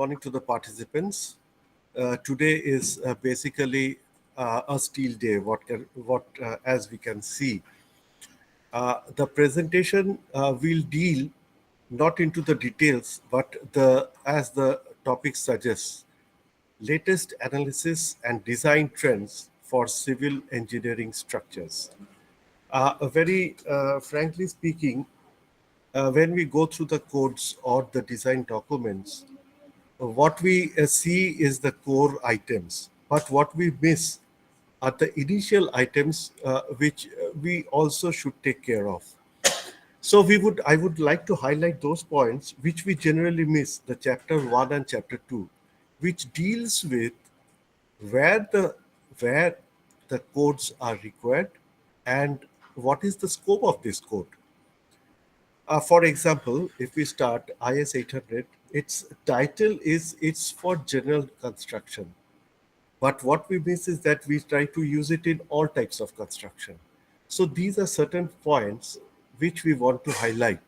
morning to the participants. Today is basically a steel day. As we can see, the presentation will deal not into the details, but as the topic suggests, latest analysis and design trends for civil engineering structures. Very frankly speaking, when we go through the codes or the design documents, what we see is the core items, but what we miss are the initial items which we also should take care of. So I would like to highlight those points which we generally miss, the chapter 1 and chapter 2, which deals with where the where the codes are required and what is the scope of this code. For example, if we start IS 800, its title is it's for general construction. But what we miss is that we try to use it in all types of construction. So these are certain points which we want to highlight.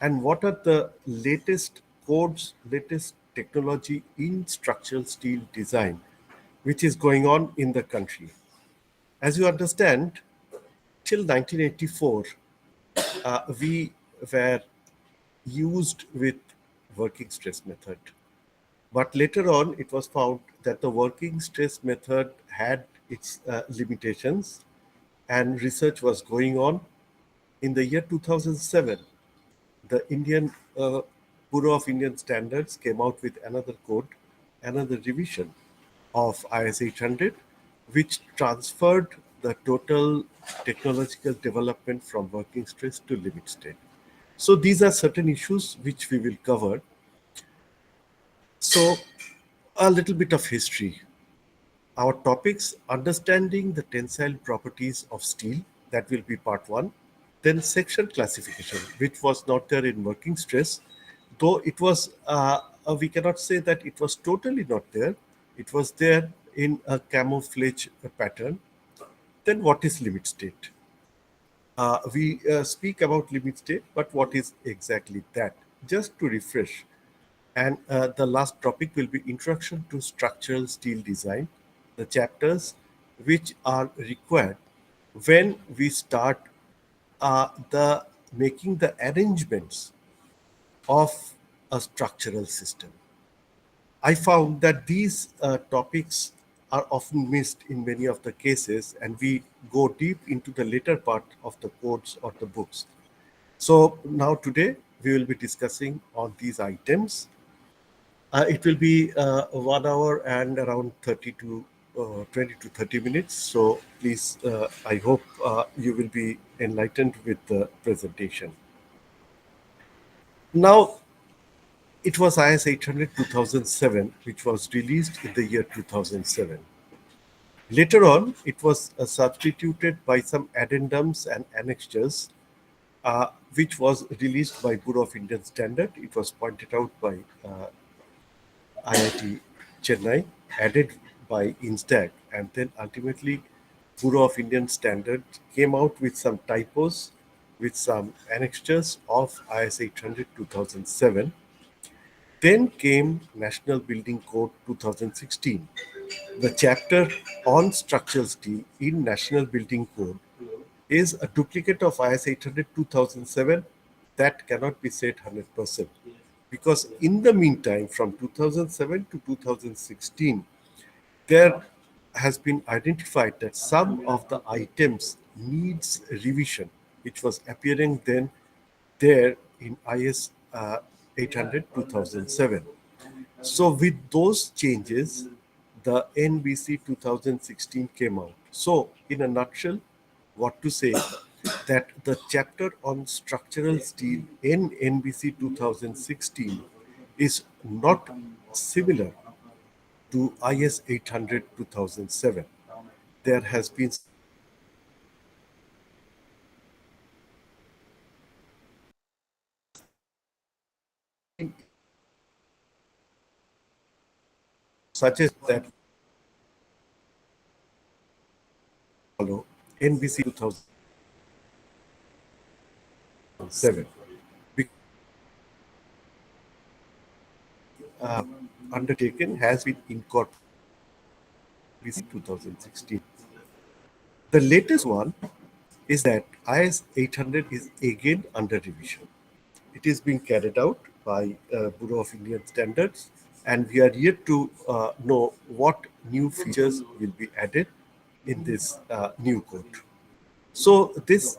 And what are the latest codes, latest technology in structural steel design, which is going on in the country. As you understand, till 1984, we were used with working stress method. But later on, it was found that the working stress method had its limitations, and research was going on. In the year 2007, the Indian Bureau of Indian Standards came out with another code, another revision of IS 800, which transferred the total technological development from working stress to limit state. So these are certain issues which we will cover. So a little bit of history. Our topics, understanding the tensile properties of steel, that will be part one. Then section classification, which was not there in working stress, though it was, we cannot say that it was totally not there. It was there in a camouflage pattern. Then what is limit state? We speak about limit state, but what is exactly that? Just to refresh. And the last topic will be Introduction to Structural Steel Design, the chapters which are required when we start the making the arrangements of a structural system. I found that these topics are often missed in many of the cases, and we go deep into the later part of the codes or the books. So now today we will be discussing on these items. It will be 1 hour and around 20 to 30 minutes. So please, I hope you will be enlightened with the presentation. Now, it was IS 800 2007, which was released in the year 2007. Later on, it was substituted by some addendums and annexures, which was released by Bureau of Indian Standard. It was pointed out by IIT Chennai, added by INSDAG, and then ultimately Bureau of Indian Standards came out with some typos, with some annexures of IS 800 2007. Then came National Building Code 2016. The chapter on structural steel in National Building Code is a duplicate of IS 800 2007. That cannot be said 100%, because in the meantime, from 2007 to 2016, there has been identified that some of the items needs revision, which was appearing then there in IS 800 2007. So with those changes, the NBC 2016 came out. So in a nutshell, what to say, that the chapter on structural steel in NBC 2016 is not similar to IS 800 2007. There has been suggest that follow NBC 2007. undertaken has been incorporated in ISO 2016. The latest one is that IS 800 is again under revision. It is being carried out by Bureau of Indian Standards, and we are yet to know what new features will be added in this new code. So this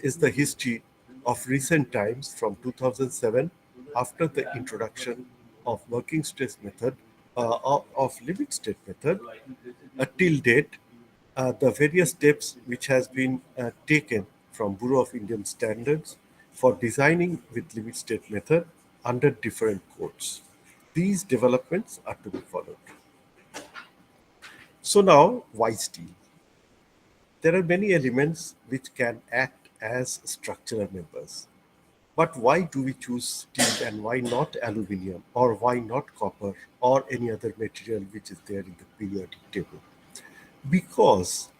is the history of recent times from 2007, after the introduction of working stress method, of limit state method, till date, the various steps which has been taken from Bureau of Indian Standards for designing with limit state method under different codes. These developments are to be followed. So now, why steel? There are many elements which can act as structural members. But why do we choose steel and why not aluminium or why not copper or any other material which is there in the periodic table? Because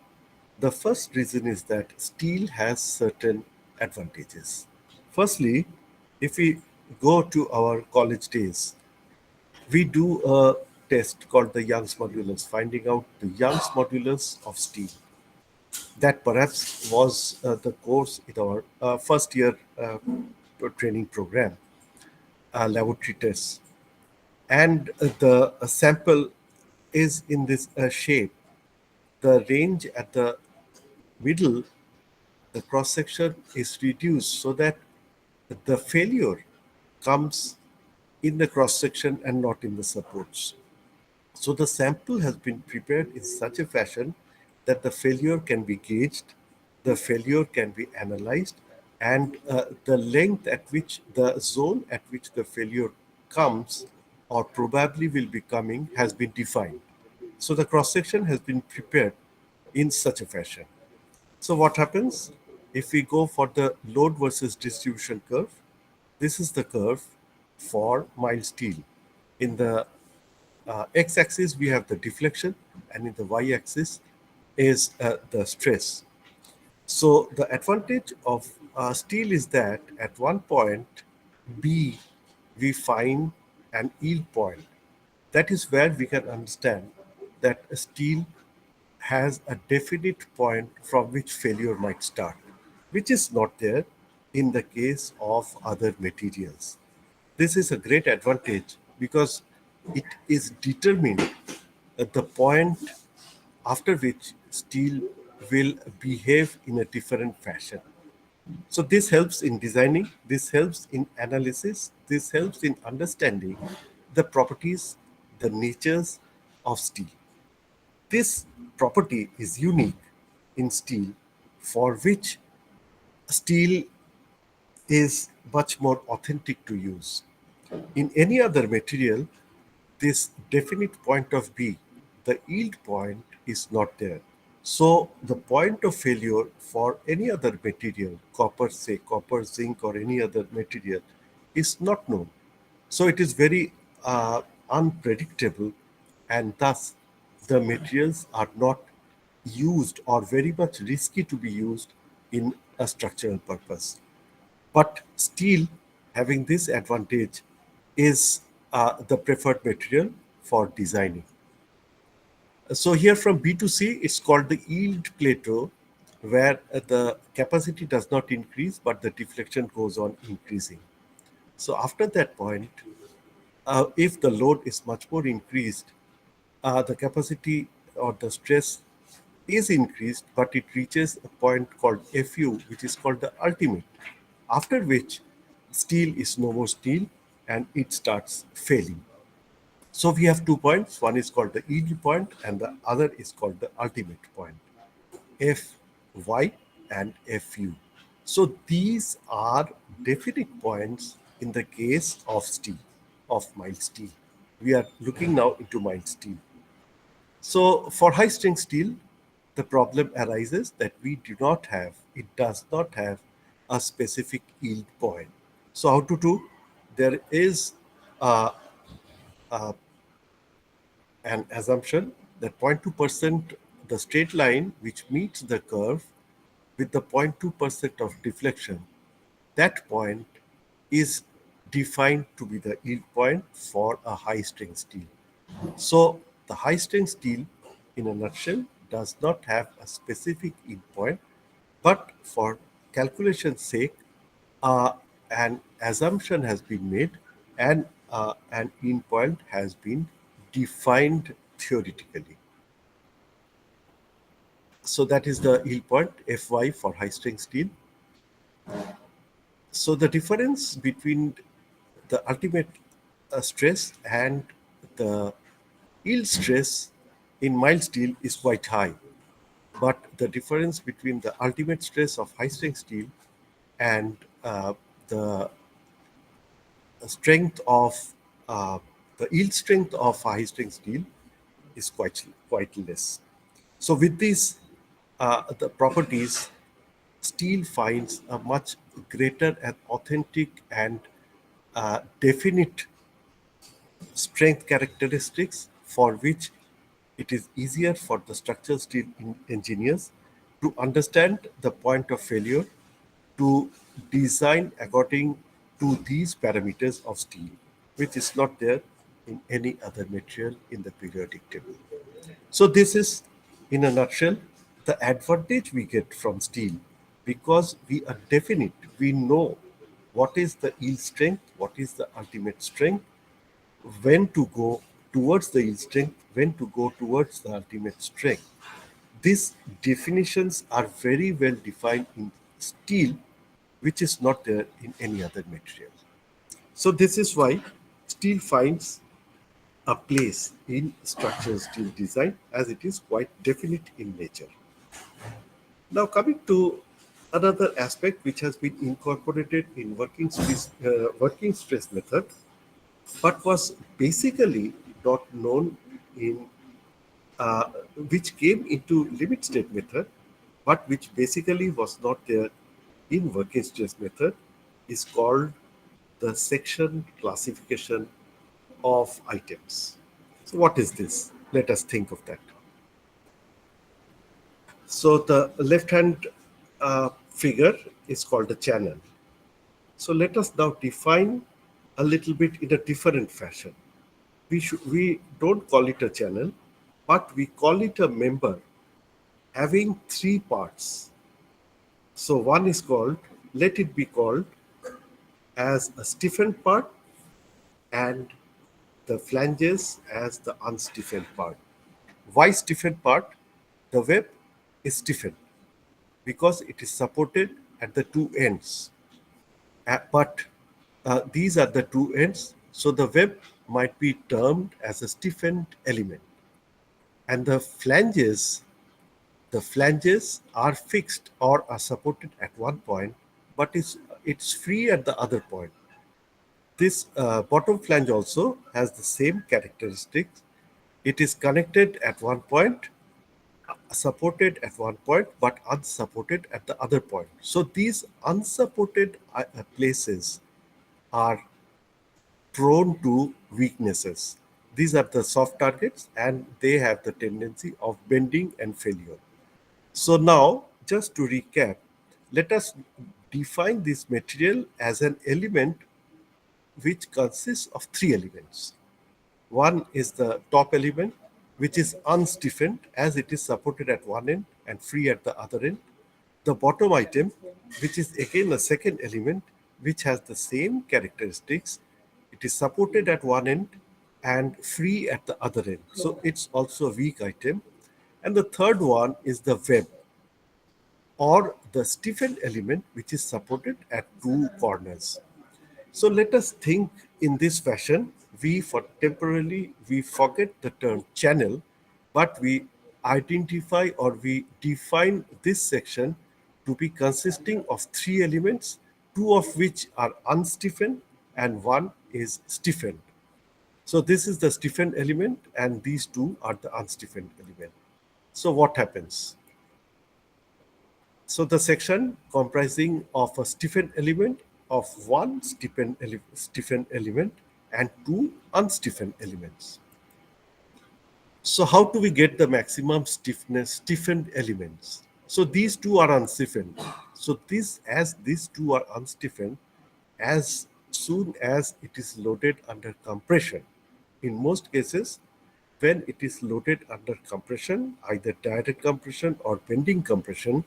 the first reason is that steel has certain advantages. Firstly, if we go to our college days, we do a test called the Young's modulus, finding out the Young's modulus of steel. That perhaps was the course in our first year training program, laboratory tests. And the sample is in this shape. The range at the middle, the cross section is reduced so that the failure comes in the cross section and not in the supports. So the sample has been prepared in such a fashion that the failure can be gauged, the failure can be analyzed, and the length at which the zone at which the failure comes or probably will be coming has been defined. So the cross section has been prepared in such a fashion. So what happens if we go for the load versus distribution curve? This is the curve for mild steel. In the x-axis we have the deflection, and in the y-axis is the stress. So the advantage of steel is that at one point B we find an yield point. That is where we can understand that a steel has a definite point from which failure might start, which is not there in the case of other materials. This is a great advantage because it is determined at the point after which steel will behave in a different fashion. So this helps in designing, this helps in analysis, this helps in understanding the properties, the natures of steel. This property is unique in steel, for which steel is much more authentic to use. In any other material, this definite point of B, the yield point, is not there. So the point of failure for any other material, copper, say copper, zinc, or any other material, is not known. So it is very unpredictable, and thus the materials are not used or very much risky to be used in a structural purpose. But steel, having this advantage, is the preferred material for designing. So here from B to C, it's called the yield plateau, where the capacity does not increase, but the deflection goes on increasing. So after that point, if the load is much more increased, the capacity or the stress is increased, but it reaches a point called FU, which is called the ultimate, after which steel is no more steel and it starts failing. So we have 2 points. One is called the yield point and the other is called the ultimate point, Fy and Fu. So these are definite points in the case of steel, of mild steel. We are looking now into mild steel. So for high strength steel, the problem arises that we do not have, it does not have a specific yield point. So how to do? There is uh, an assumption that 0.2%, the straight line which meets the curve with the 0.2% of deflection, that point is defined to be the yield point for a high strength steel. So the high strength steel, in a nutshell, does not have a specific yield point, but for calculation's sake, uh, an assumption has been made and an yield point has been defined theoretically. So that is the yield point Fy for high strength steel. So the difference between the ultimate stress and the yield stress in mild steel is quite high. But the difference between the ultimate stress of high strength steel and the strength of uh, the yield strength of high strength steel is quite less. So with these the properties, steel finds a much greater and authentic and definite strength characteristics for which it is easier for the structural steel engineers to understand the point of failure to design according to these parameters of steel, which is not there in any other material in the periodic table. So this is, in a nutshell, the advantage we get from steel because we are definite. We know what is the yield strength, what is the ultimate strength, when to go towards the yield strength, when to go towards the ultimate strength. These definitions are very well defined in steel, which is not there in any other material. So this is why steel finds a place in structural steel design as it is quite definite in nature. Now coming to another aspect which has been incorporated in working stress method, but was basically not known in uh, which came into limit state method, but which basically was not there in working stress method, is called the section classification of items. So what is this? Let us think of that. So the left hand figure is called a channel. So let us now define a little bit in a different fashion. We don't call it a channel, but we call it a member having three parts. So one is called, let it be called as a stiffened part and the flanges as the unstiffened part. Why stiffened part? The web is stiffened because it is supported at the two ends. But these are the two ends, so the web might be termed as a stiffened element. And the flanges are fixed or are supported at one point, but it's free at the other point. This bottom flange also has the same characteristics. It is connected at one point, supported at one point, but unsupported at the other point. So these unsupported places are prone to weaknesses. These are the soft targets and they have the tendency of bending and failure. So now, just to recap, let us define this material as an element which consists of three elements. One is the top element, which is unstiffened as it is supported at one end and free at the other end. The bottom item, which is again a second element, which has the same characteristics. It is supported at one end and free at the other end. So it's also a weak item. And the third one is the web, or the stiffened element which is supported at two corners. So let us think in this fashion. We forget the term channel, but we identify or we define this section to be consisting of three elements, two of which are unstiffened and one is stiffened. So this is the stiffened element and these two are the unstiffened element. So what happens? So the section comprising of a stiffened element, of one stiffened element and two unstiffened elements. So how do we get the maximum stiffness stiffened elements? So these two are unstiffened. So these two are unstiffened, as soon as it is loaded under compression. In most cases, when it is loaded under compression, either direct compression or bending compression,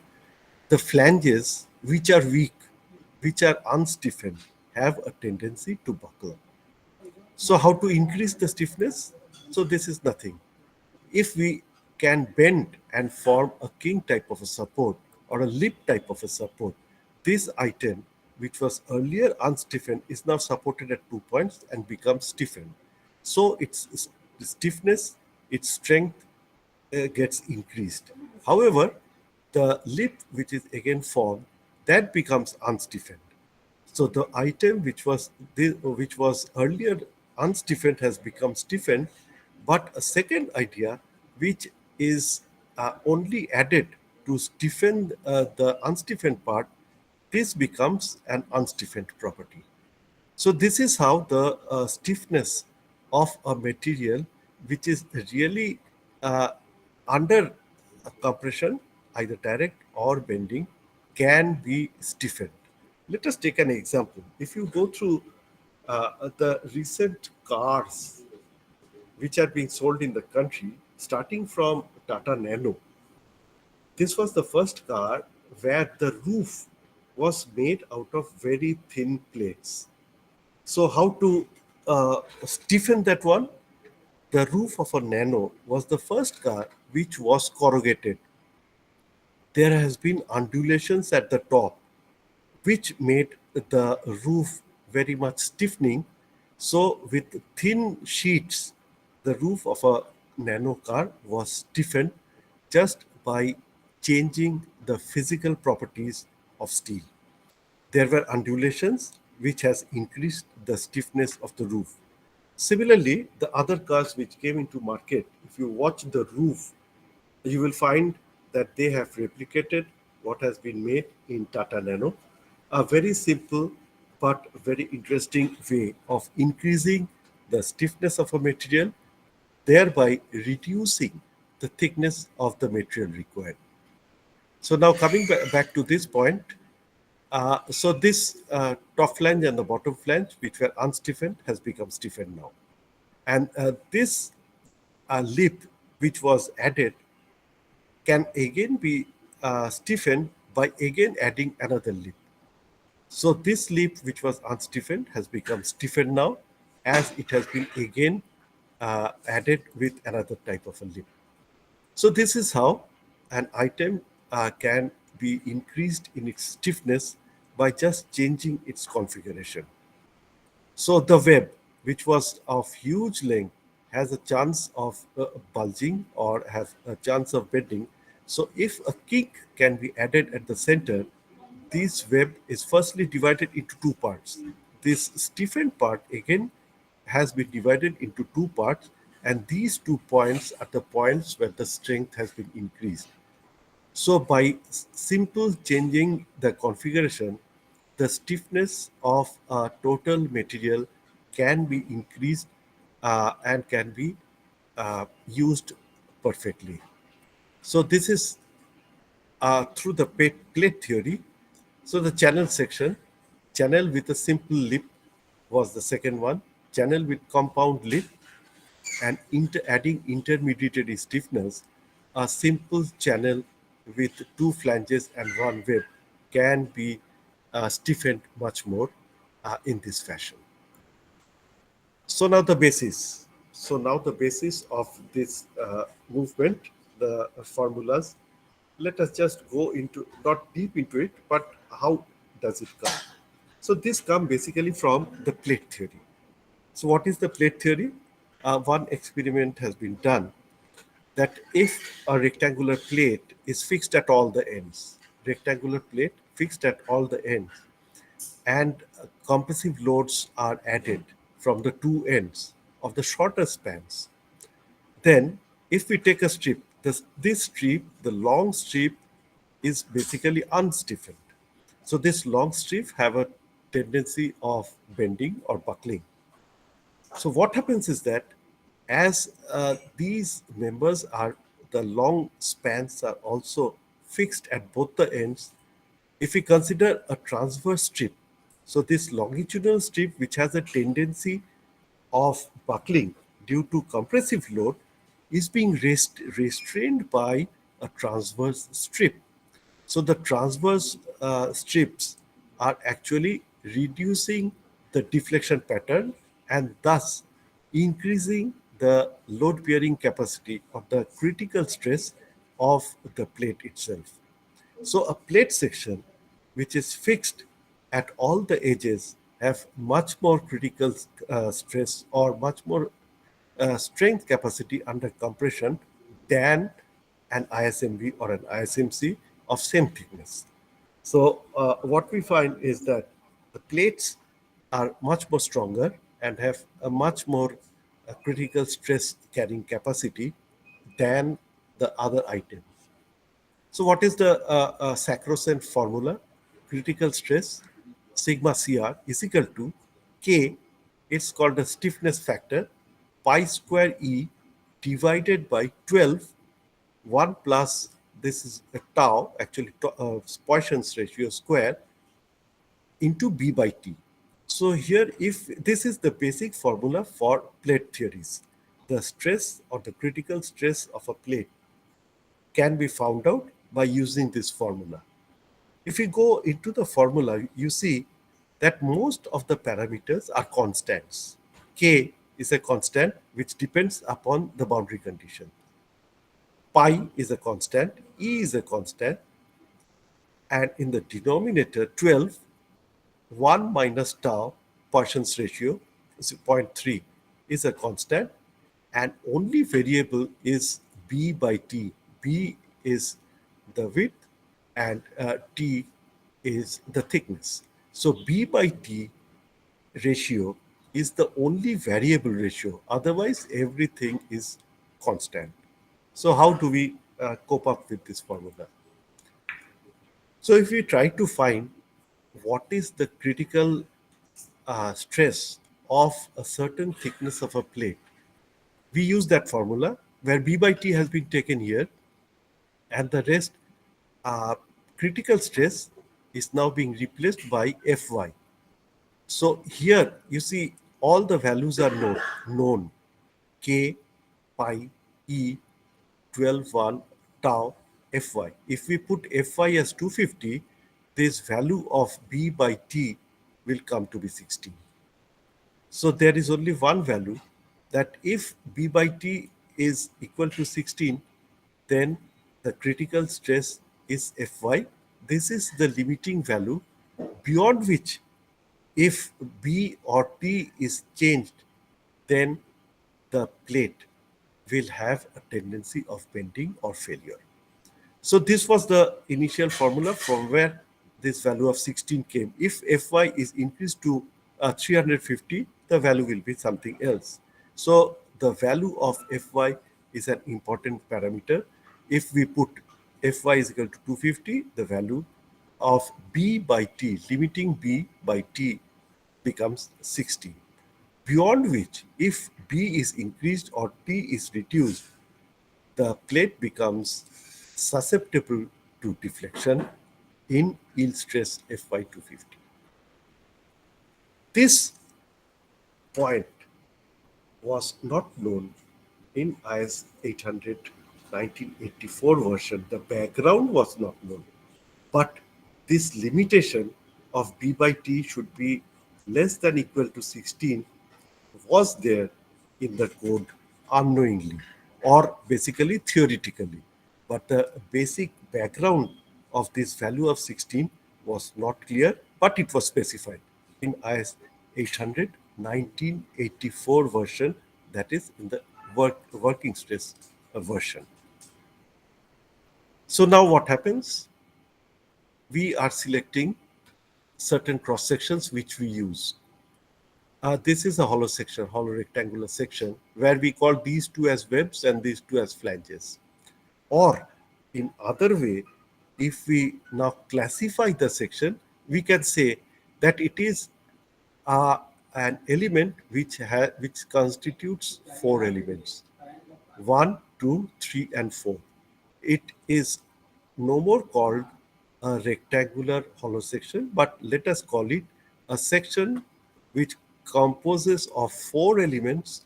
the flanges, which are weak, which are unstiffened, have a tendency to buckle. So, how to increase the stiffness? So, this is nothing. If we can bend and form a king type of a support or a lip type of a support, this item, which was earlier unstiffened, is now supported at 2 points and becomes stiffened. So its stiffness, its strength gets increased. However, the lip, which is again formed, that becomes unstiffened. So the item which was earlier unstiffened has become stiffened, but a second idea which is only added to stiffen the unstiffened part, this becomes an unstiffened property. So this is how the stiffness of a material which is really uh, under a compression, either direct or bending, can be stiffened. Let us take an example. If you go through the recent cars which are being sold in the country, starting from Tata Nano, this was the first car where the roof was made out of very thin plates. So, how to stiffen that one? The roof of a Nano was the first car which was corrugated. There has been undulations at the top, which made the roof very much stiffening. So, with thin sheets, the roof of a Nano car was stiffened just by changing the physical properties of steel. There were undulations which has increased the stiffness of the roof. Similarly, the other cars which came into market, if you watch the roof, you will find that they have replicated what has been made in Tata Nano. A very simple but very interesting way of increasing the stiffness of a material, thereby reducing the thickness of the material required. So now coming back to this point, so this top flange and the bottom flange, which were unstiffened, has become stiffened now. And this lip, which was added, can again be stiffened by again adding another lip. So this lip, which was unstiffened, has become stiffened now, as it has been again added with another type of a lip. So this is how an item can be increased in its stiffness by just changing its configuration. So the web, which was of huge length, has a chance of bulging or have a chance of bending. So if a kink can be added at the center, this web is firstly divided into two parts. This stiffened part again has been divided into two parts, and these 2 points are the points where the strength has been increased. So by simple changing the configuration, the stiffness of a total material can be increased and can be used perfectly. So this is through the plate theory. So the channel section, channel with a simple lip was the second one, channel with compound lip, and adding intermediary stiffness, a simple channel with two flanges and one web can be stiffened much more in this fashion. So now the basis. So now the basis of this movement, the formulas. Let us just go into not deep into it, but how does it come? So this come basically from the plate theory. So what is the plate theory? One experiment has been done that if a rectangular plate is fixed at all the ends, rectangular plate fixed at all the ends, and compressive loads are added from the two ends of the shorter spans, then if we take a strip, this strip, the long strip, is basically unstiffened. So this long strip have a tendency of bending or buckling. So what happens is that as these members are, the long spans are also fixed at both the ends. If we consider a transverse strip, So this longitudinal strip, which has a tendency of buckling due to compressive load, is being restrained by a transverse strip. So the transverse strips are actually reducing the deflection pattern and thus increasing the load bearing capacity of the critical stress of the plate itself. So a plate section which is fixed at all the edges have much more critical stress or much more strength capacity under compression than an ISMB or an ISMC of same thickness. So what we find is that the plates are much more stronger and have a much more critical stress carrying capacity than the other items. So what is the sacrosanct formula? Critical stress sigma CR is equal to K, it's called the stiffness factor, pi square E divided by 12, 1 plus, this is a tau, actually Poisson's ratio square, into B by T. So here, if this is the basic formula for plate theories, the stress or the critical stress of a plate can be found out by using this formula. If you go into the formula, you see that most of the parameters are constants. K is a constant which depends upon the boundary condition. Pi is a constant, E is a constant, and in the denominator 12, 1 minus tau Poisson's ratio is 0.3 is a constant, and only variable is B by T. B is the width and T is the thickness. So B by T ratio is the only variable ratio. Otherwise, everything is constant. So how do we cope up with this formula? So if we try to find what is the critical stress of a certain thickness of a plate, we use that formula where B by T has been taken here, and the rest uh, critical stress is now being replaced by Fy. So here you see all the values are known K, pi, E, 12, 1, tau, Fy. If we put Fy as 250, this value of B by T will come to be 16. So there is only one value, that if B by T is equal to 16, then the critical stress is Fy. This is the limiting value beyond which, if B or T is changed, then the plate will have a tendency of bending or failure. So this was the initial formula from where this value of 16 came. If Fy is increased to 350, the value will be something else. So the value of Fy is an important parameter. If we put Fy is equal to 250, the value of B by T, limiting B by T, becomes 60. Beyond which, if B is increased or T is reduced, the plate becomes susceptible to deflection in yield stress Fy 250. This point was not known in IS 800 1984 version. The background was not known, but this limitation of B by T should be less than equal to 16 was there in the code unknowingly or basically theoretically. But the basic background of this value of 16 was not clear, but it was specified in IS 800 1984 version, that is in the working stress version. So now what happens? We are selecting certain cross sections which we use. This is a hollow section, hollow rectangular section, where we call these two as webs and these two as flanges. Or in other way, if we now classify the section, we can say that it is uh, an element which constitutes four elements: 1, 2, 3, and 4. It is no more called a rectangular hollow section, but let us call it a section which composes of four elements,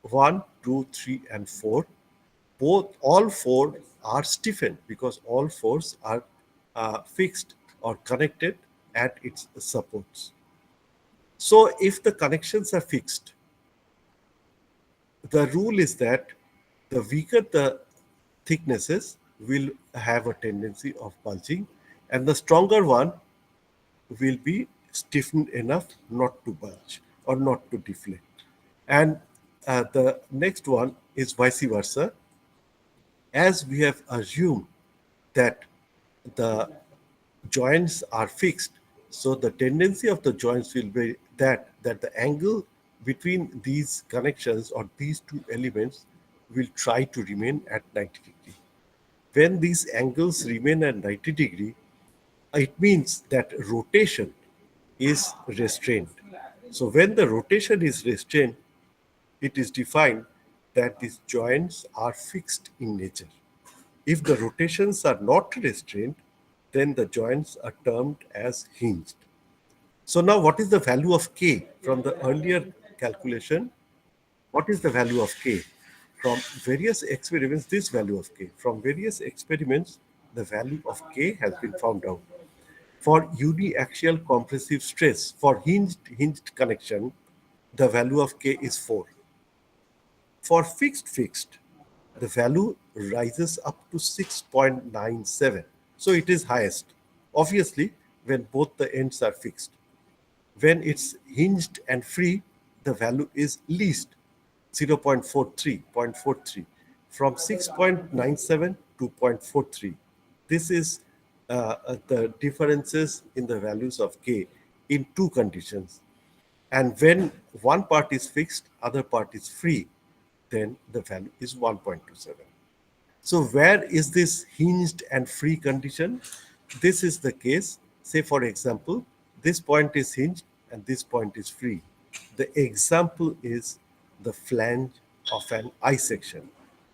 1, 2, 3, and 4. All four are stiffened because all fours are fixed or connected at its supports. So if the connections are fixed, the rule is that the weaker the thicknesses will have a tendency of bulging, and the stronger one will be stiffened enough not to bulge or not to deflect. And the next one is vice versa. As we have assumed that the joints are fixed, so the tendency of the joints will be that the angle between these connections or these two elements will try to remain at 90 degree. When these angles remain at 90 degree, it means that rotation is restrained. So when the rotation is restrained, it is defined that these joints are fixed in nature. If the rotations are not restrained, then the joints are termed as hinged. So now what is the value of K from the earlier calculation? What is the value of K? From various experiments, this value of K. From various experiments, the value of K has been found out. For uniaxial compressive stress, for hinged connection, the value of K is 4. For fixed, the value rises up to 6.97. So it is highest, obviously, when both the ends are fixed. When it's hinged and free, the value is least 0.43, from 6.97 to 0.43. This is the differences in the values of K in two conditions. And when one part is fixed, other part is free, then the value is 1.27. So where is this hinged and free condition? This is the case. Say, for example, this point is hinged and this point is free. The example is the flange of an I section.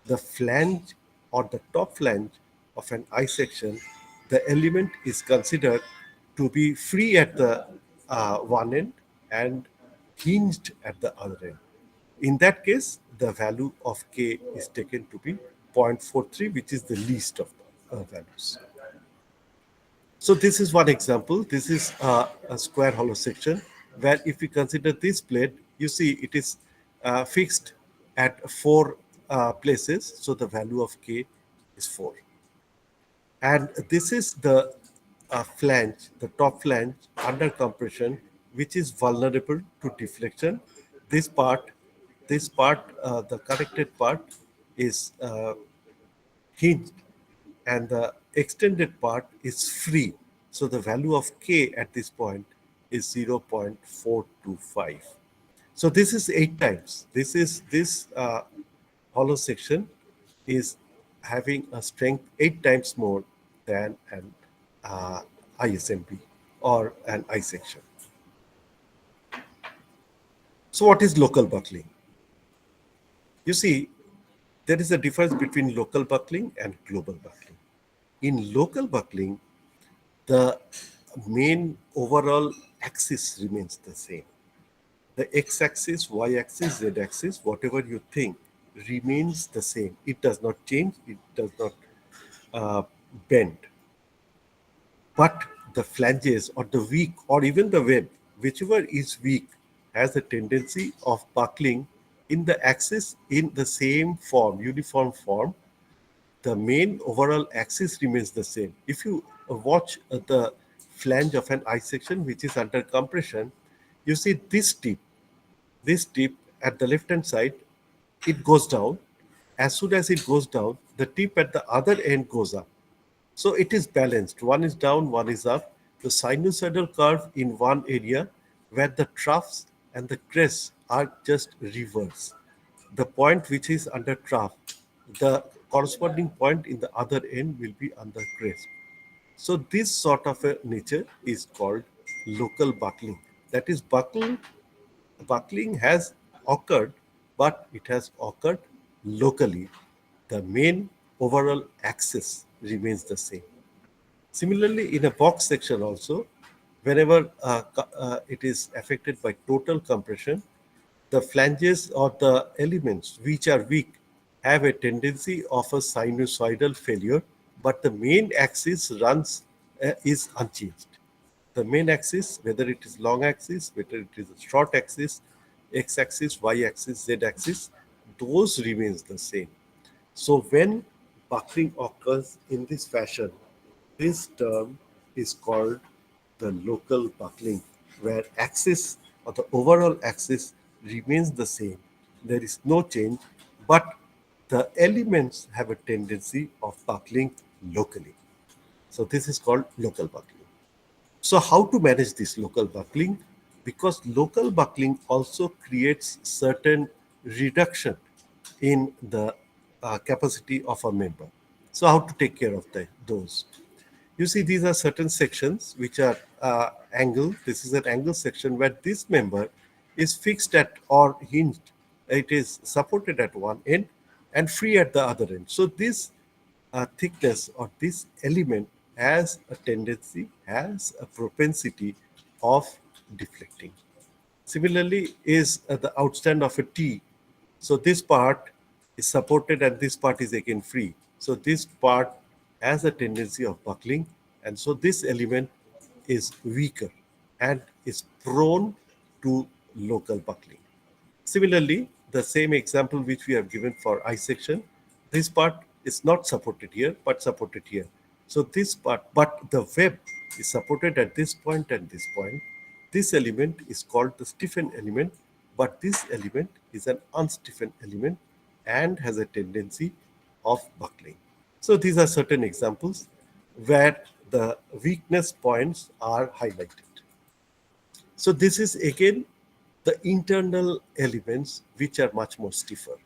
The flange or the top flange of an I section, the element is considered to be free at the one end and hinged at the other end. In that case, the value of K is taken to be 0.43, which is the least of the values. So this is one example. This is a square hollow section where if we consider this plate, you see it is fixed at four places. So the value of K is 4. And this is the flange, the top flange under compression, which is vulnerable to deflection. This part, the connected part is hinged and the extended part is free. So the value of K at this point is 0.425. So this is 8 times. This hollow section is having a strength 8 times more than an ISMB or an I section. So what is local buckling? You see, there is a difference between local buckling and global buckling. In local buckling, the main overall axis remains the same. The x-axis, y-axis, z-axis, whatever you think, remains the same. It does not change. It does not uh, bend. But the flanges or the weak or even the web, whichever is weak, has a tendency of buckling in the axis in the same form, uniform form. The main overall axis remains the same. If you watch the flange of an I section which is under compression, you see this tip at the left hand side, it goes down. As soon as it goes down, the tip at the other end goes up. So it is balanced. One is down, one is up. The sinusoidal curve in one area where the troughs and the crests are just reverse. The point which is under trough, the corresponding point in the other end will be under crest. So this sort of a nature is called local buckling. That is, buckling has occurred, but it has occurred locally. The main overall axis remains the same. Similarly, in a box section also, Whenever it is affected by total compression, the flanges or the elements which are weak have a tendency of a sinusoidal failure, but the main axis runs is unchanged. The main axis, whether it is long axis, whether it is a short axis, x axis, y axis, z axis, those remains the same. So when buckling occurs in this fashion, this term is called the local buckling, where axis or the overall axis remains the same. There is no change, but the elements have a tendency of buckling locally. So this is called local buckling. So how to manage this local buckling? Because local buckling also creates certain reduction in the capacity of a member. So how to take care of those? You see, these are certain sections which are angle. This is an angle section where this member is fixed at or hinged. It is supported at one end and free at the other end. So this thickness or this element has a propensity of deflecting. Similarly, is the outstand of a T. So this part is supported and this part is again free. So this part has a tendency of buckling, and so this element is weaker and is prone to local buckling. Similarly, the same example which we have given for I section, this part is not supported here but supported here. So this part, but the web is supported at this point and this point. This element is called the stiffened element, but this element is an unstiffened element and has a tendency of buckling. So these are certain examples where the weakness points are highlighted. So this is again the internal elements which are much more stiffer.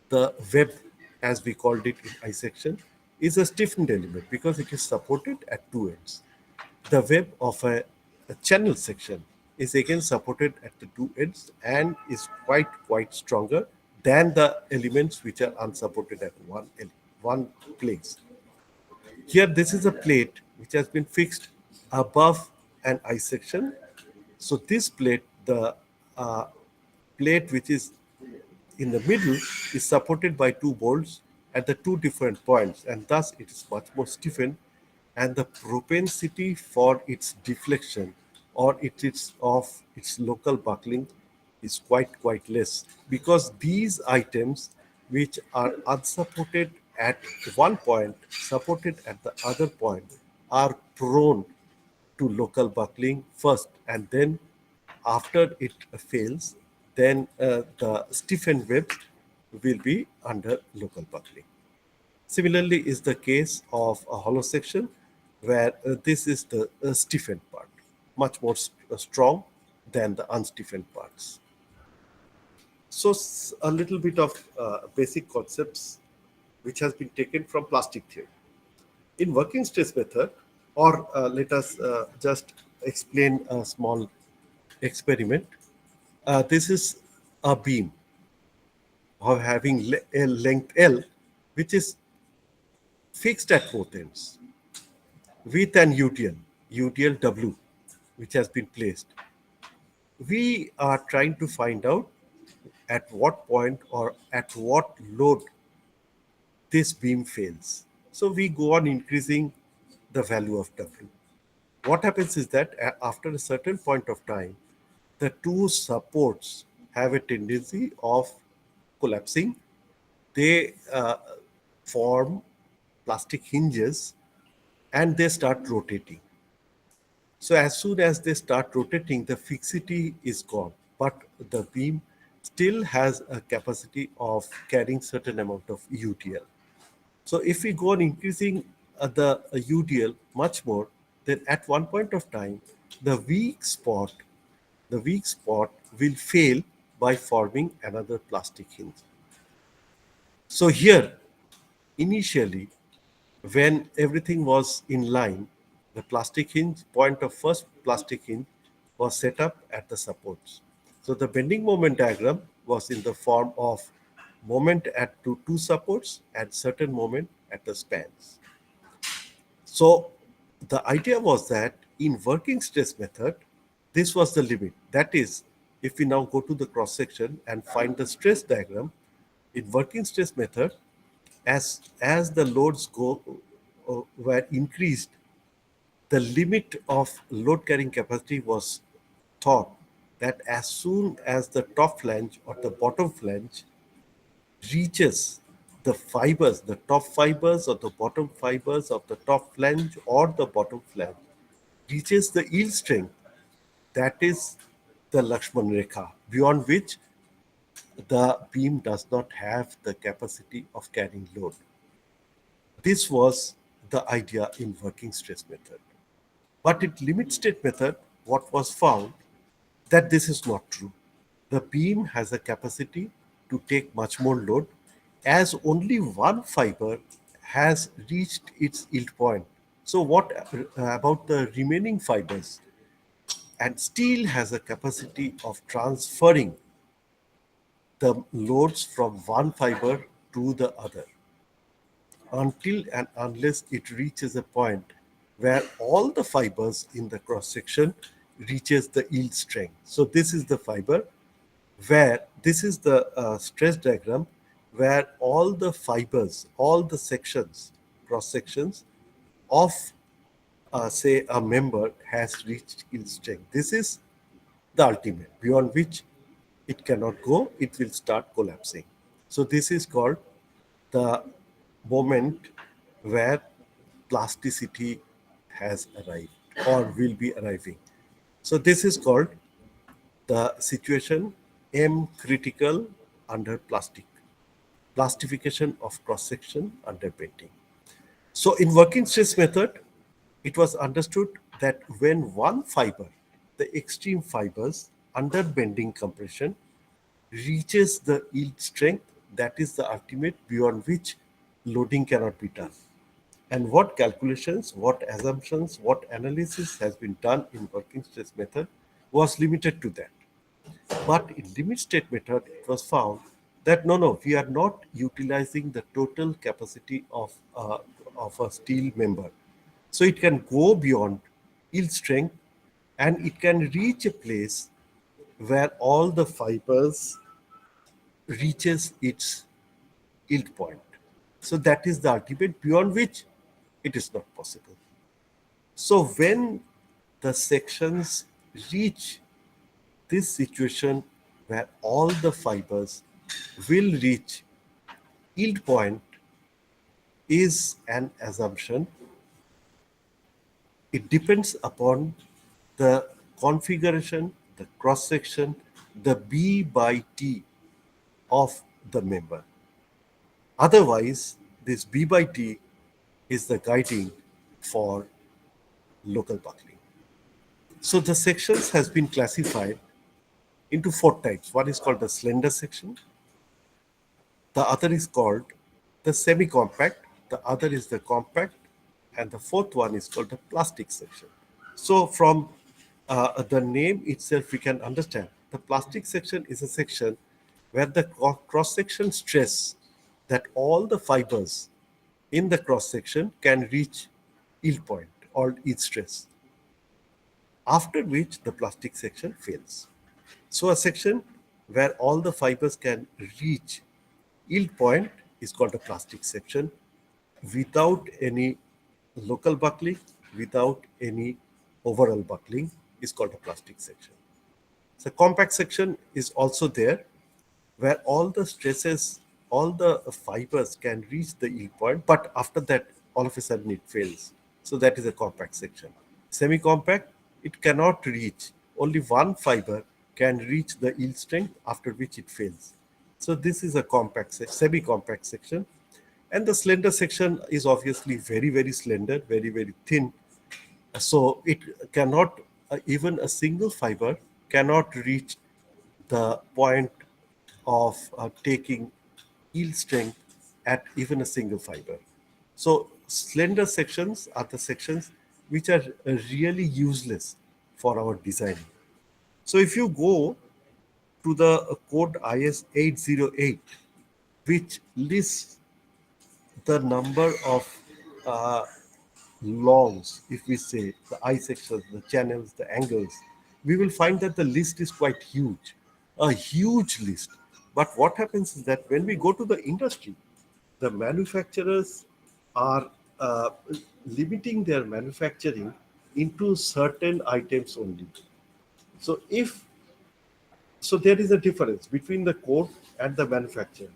The web, as we called it in I section, is a stiffened element because it is supported at two ends. The web of a channel section is again supported at the two ends and is quite stronger than the elements which are unsupported at one place. Here, this is a plate which has been fixed above an I section. So this plate, the uh, plate which is in the middle, is supported by two bolts at the two different points, and thus it is much more stiffened, and the propensity for its deflection or its local buckling is quite less, because these items which are unsupported at one point, supported at the other point, are prone to local buckling first, and then after it fails, then the stiffened web will be under local buckling. Similarly is the case of a hollow section, where this is the stiffened part, much more strong than the unstiffened parts. So a little bit of basic concepts which has been taken from plastic theory. In working stress method, or let us just explain a small experiment. This is a beam of having a length L, which is fixed at both ends with an UDL W, which has been placed. We are trying to find out at what point or at what load this beam fails. So we go on increasing the value of W. What happens is that after a certain point of time, the two supports have a tendency of collapsing. They form plastic hinges and they start rotating. So as soon as they start rotating, the fixity is gone, but the beam still has a capacity of carrying certain amount of UDL. So if we go on increasing the UDL much more, then at one point of time, the weak spot, the weak spot will fail by forming another plastic hinge. So here, initially, when everything was in line, the plastic hinge, point of first plastic hinge, was set up at the supports. So the bending moment diagram was in the form of moment at two supports and certain moment at the spans. So the idea was that In working stress method, this was the limit. That is, if we now go to the cross section and find the stress diagram, in working stress method, as the loads were increased, the limit of load carrying capacity was thought that as soon as the top flange or the bottom flange reaches the fibers, the top fibers or the bottom fibers of the top flange or the bottom flange reaches the yield strength, that is the Lakshman Rekha, beyond which the beam does not have the capacity of carrying load. This was the idea in working stress method. But in limit state method, what was found that this is not true. The beam has a capacity to take much more load as only one fiber has reached its yield point. So what about the remaining fibers? And steel has a capacity of transferring the loads from one fiber to the other until and unless it reaches a point where all the fibers in the cross section reaches the yield strength. So this is the fiber where this is the stress diagram where all the fibers, all the sections, cross sections of say a member has reached yield strength. This is the ultimate beyond which it cannot go, it will start collapsing. So this is called the moment where plasticity has arrived or will be arriving. So this is called the situation M critical under plastification of cross section under bending. So in working stress method, it was understood that when one fiber, the extreme fibers under bending compression, reaches the yield strength, that is the ultimate beyond which loading cannot be done. And what calculations, what assumptions, what analysis has been done in working stress method was limited to that. But in limit state method, it was found that no, we are not utilizing the total capacity of a steel member. So it can go beyond yield strength and it can reach a place where all the fibers reaches its yield point. So that is the ultimate beyond which it is not possible. So when the sections reach this situation where all the fibers will reach yield point is an assumption. It depends upon the configuration, the cross section, the B by T of the member. Otherwise, this B by T is the guiding for local buckling. So the sections has been classified into four types. One is called the slender section, the other is called the semi-compact, the other is the compact, and the fourth one is called the plastic section. So from the name itself, we can understand the plastic section is a section where the cross-section stress that all the fibers in the cross-section can reach yield point or yield stress, after which the plastic section fails. So a section where all the fibers can reach yield point is called a plastic section without any local buckling, without any overall buckling is called a plastic section. So compact section is also there where all the stresses, all the fibers can reach the yield point, but after that, all of a sudden it fails. So that is a compact section. Semi-compact, it cannot reach. Only one fiber can reach the yield strength, after which it fails. So this is a semi-compact section. And the slender section is obviously very, very slender, very, very thin. So it cannot, even a single fiber cannot reach the point of taking yield strength at even a single fiber. So slender sections are the sections which are really useless for our design. So if you go to the code IS 808, which lists the number of uh, longs, if we say the I sections, the channels, the angles, we will find that the list is quite huge, a huge list. But what happens is that when we go to the industry, the manufacturers are limiting their manufacturing into certain items only. So if so there is a difference between the code and the manufacturer.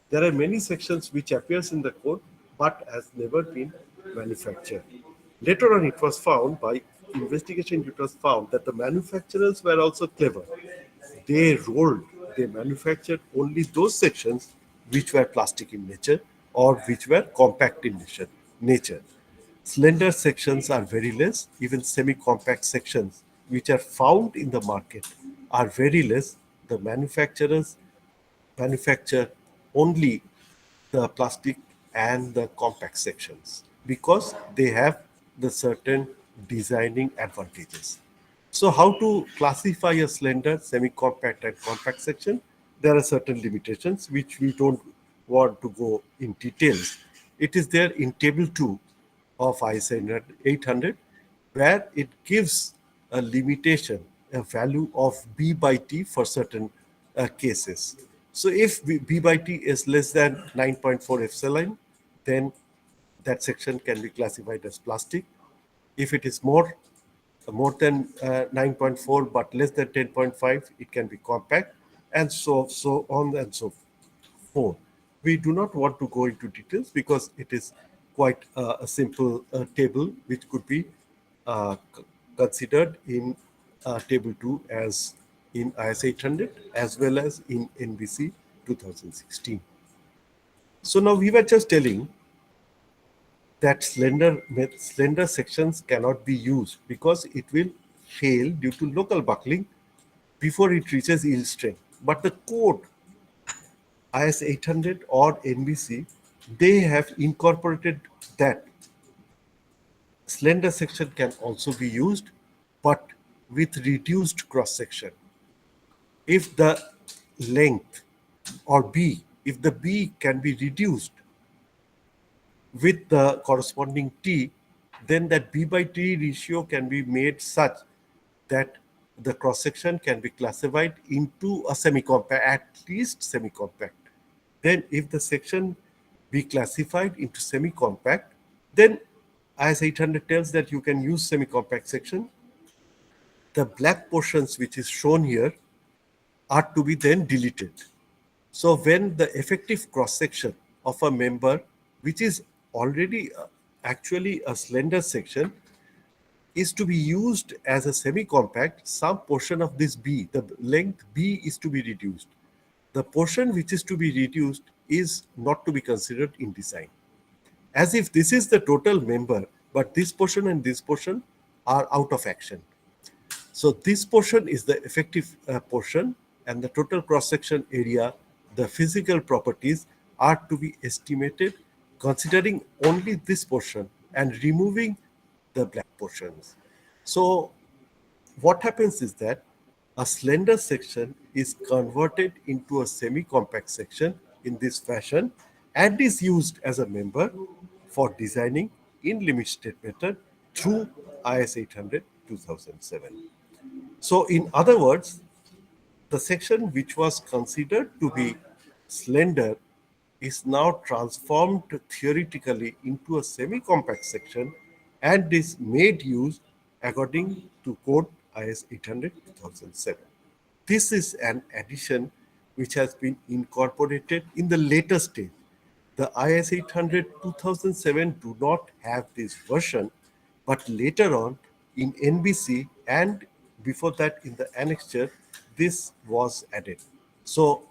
There are many sections which appears in the code but has never been manufactured. Later on, it was found by investigation. It was found that the manufacturers were also clever. They rolled, they manufactured only those sections which were plastic in nature or which were compact in nature. Slender sections are very less, even semi-compact sections which are found in the market are very less. The manufacturers manufacture only the plastic and the compact sections because they have the certain designing advantages. So how to classify a slender, semi-compact and compact section? There are certain limitations which we don't want to go in details. It is there in table 2 of ISO 800 where it gives a limitation, a value of B by T for certain cases. So if B by T is less than 9.4 epsilon, then that section can be classified as plastic. If it is more than 9.4 but less than 10.5, it can be compact, and so on and so forth. We do not want to go into details because it is quite a simple table which could be considered in table 2 as in IS 800 as well as in NBC 2016. So now we were just telling that slender sections cannot be used because it will fail due to local buckling before it reaches yield strength. But the code IS 800 or NBC, they have incorporated that slender section can also be used, but with reduced cross section. If the length or B, if the B can be reduced with the corresponding T, then that B by T ratio can be made such that the cross section can be classified into a semi-compact, at least semi-compact. Then if the section be classified into semi-compact, then as 800 tells that you can use semi-compact section. The black portions which is shown here are to be then deleted. So when the effective cross section of a member, which is already actually a slender section, is to be used as a semi-compact, some portion of this B, the length B is to be reduced. The portion which is to be reduced is not to be considered in design. As if this is the total member, but this portion and this portion are out of action. So this portion is the effective portion, and the total cross-section area, the physical properties are to be estimated considering only this portion and removing the black portions. So what happens is that a slender section is converted into a semi-compact section in this fashion and is used as a member for designing in limit state method through IS 800 2007. So, in other words, the section which was considered to be slender is now transformed theoretically into a semi-compact section and is made use according to code IS 800 2007. This is an addition which has been incorporated in the later stage. The IS 800 2007 do not have this version, but later on in NBC and before that in the annexure, this was added. So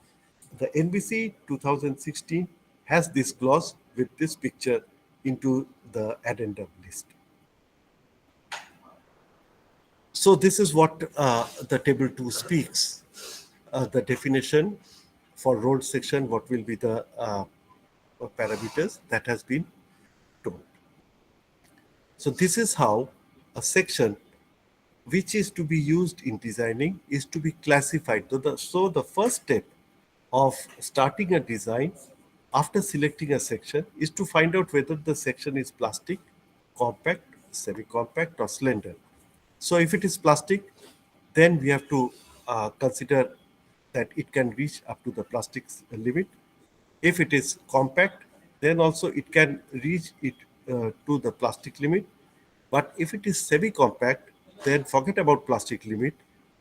the NBC 2016 has this clause with this picture into the addendum list. So this is what the table 2 speaks. The definition for road section, what will be the parameters that has been told. So this is how a section which is to be used in designing is to be classified. So the first step of starting a design after selecting a section is to find out whether the section is plastic compact, semi-compact, or slender. So if it is plastic, then we have to consider that it can reach up to the plastic's limit. If it is compact, then also it can reach it to the plastic limit. But if it is semi-compact, then forget about plastic limit.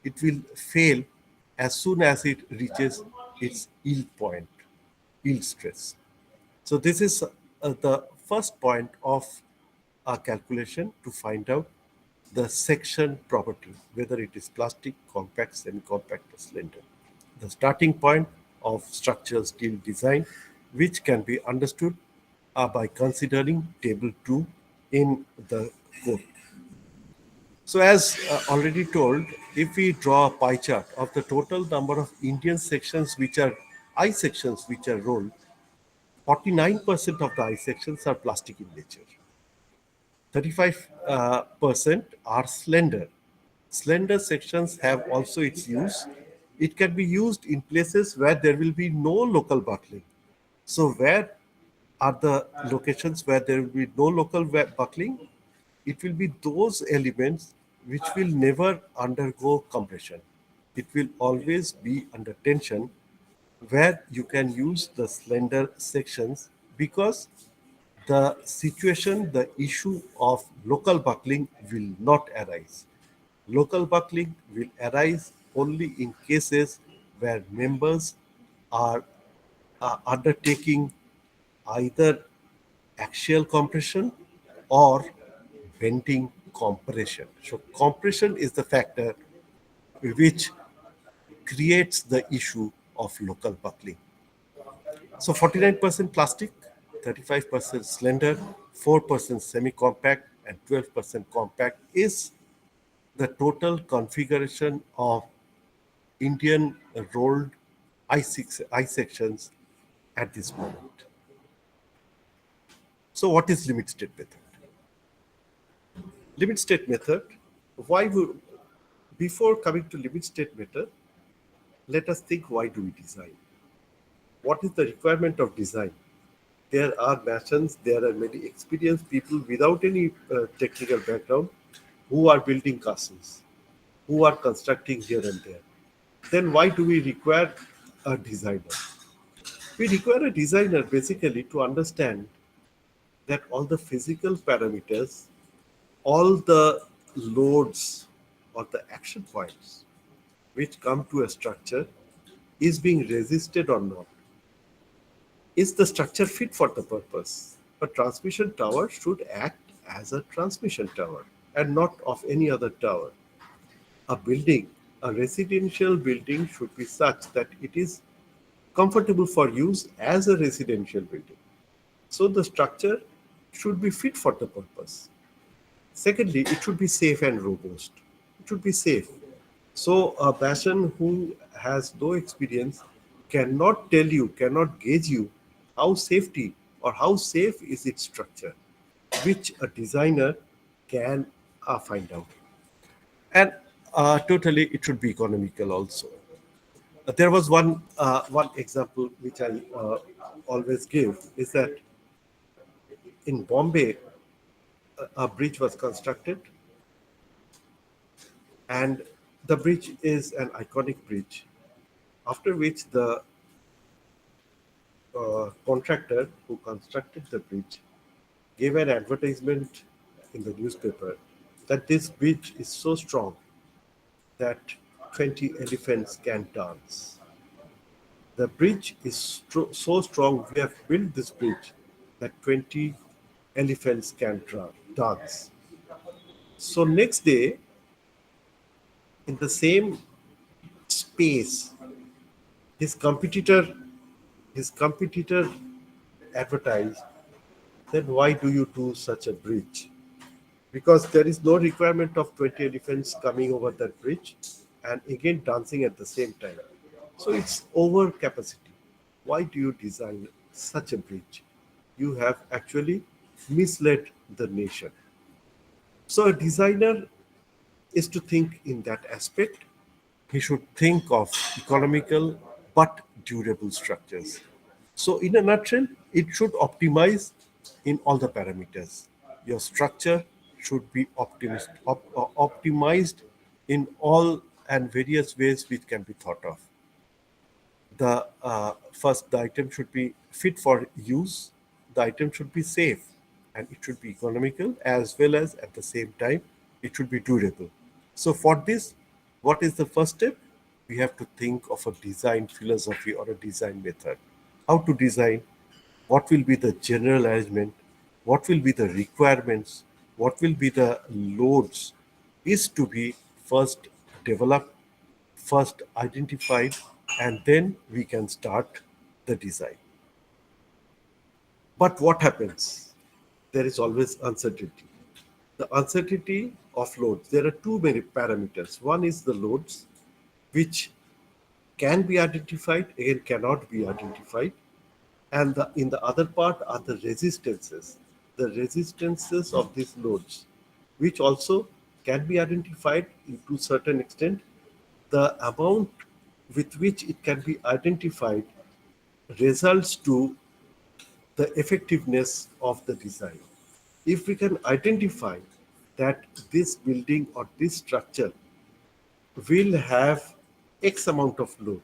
It will fail as soon as it reaches its yield point, yield stress. So this is the first point of our calculation to find out the section property, whether it is plastic, compact, semi-compact, or slender. The starting point of structural steel design, which can be understood by considering table 2 in the code. So as already told, if we draw a pie chart of the total number of Indian sections which are I sections which are rolled, 49% of the I sections are plastic in nature. 35% are slender. Slender sections have also its use. It can be used in places where there will be no local buckling. So where are the locations where there will be no local buckling? It will be those elements which will never undergo compression. It will always be under tension, where you can use the slender sections, because the situation, the issue of local buckling will not arise. Local buckling will arise only in cases where members are undertaking either axial compression or bending compression. So compression is the factor which creates the issue of local buckling. So 49% plastic, 35% slender, 4% semi-compact, and 12% compact is the total configuration of Indian rolled I sections at this moment. So what is limit state method? Limit state method, why would, before coming to limit state method, let us think, why do we design? What is the requirement of design? There are masons, there are many experienced people without any technical background who are building castles, who are constructing here and there. Then why do we require a designer? We require a designer basically to understand that all the physical parameters, all the loads or the action points which come to a structure is being resisted or not. Is the structure fit for the purpose? A transmission tower should act as a transmission tower and not of any other tower. A building, a residential building, should be such that it is comfortable for use as a residential building. So the structure should be fit for the purpose. Secondly, it should be safe and robust. It should be safe. So a mason who has no experience cannot tell you, cannot gauge you how safety or how safe is its structure, which a designer can find out. And totally, it should be economical also. There was one example which I always give, is that in Bombay, a bridge was constructed, and the bridge is an iconic bridge. After which the contractor who constructed the bridge gave an advertisement in the newspaper that this bridge is so strong that 20 elephants can dance. The bridge is so strong, we have built this bridge that 20 elephants can dance. So next day, in the same space, his competitor his competitor advertised, then why do you do such a bridge? Because there is no requirement of 20 elephants coming over that bridge and again dancing at the same time. So it's over capacity. Why do you design such a bridge? You have actually misled the nation. So a designer is to think in that aspect. He should think of economical but durable structures. So in a nutshell, it should optimize in all the parameters. Your structure should be optimized in all and various ways which can be thought of. The item should be fit for use. The item should be safe, and it should be economical, as well as at the same time it should be durable. So for this, what is the first step? We have to think of a design philosophy or a design method. How to design, what will be the general arrangement, what will be the requirements, what will be the loads, is to be first developed, first identified, and then we can start the design. But what happens? There is always uncertainty. The uncertainty of loads. There are too many parameters. One is the loads, which can be identified, again cannot be identified. And in the other part are the resistances of these loads, which also can be identified to certain extent. The amount with which it can be identified results to the effectiveness of the design. If we can identify that this building or this structure will have X amount of load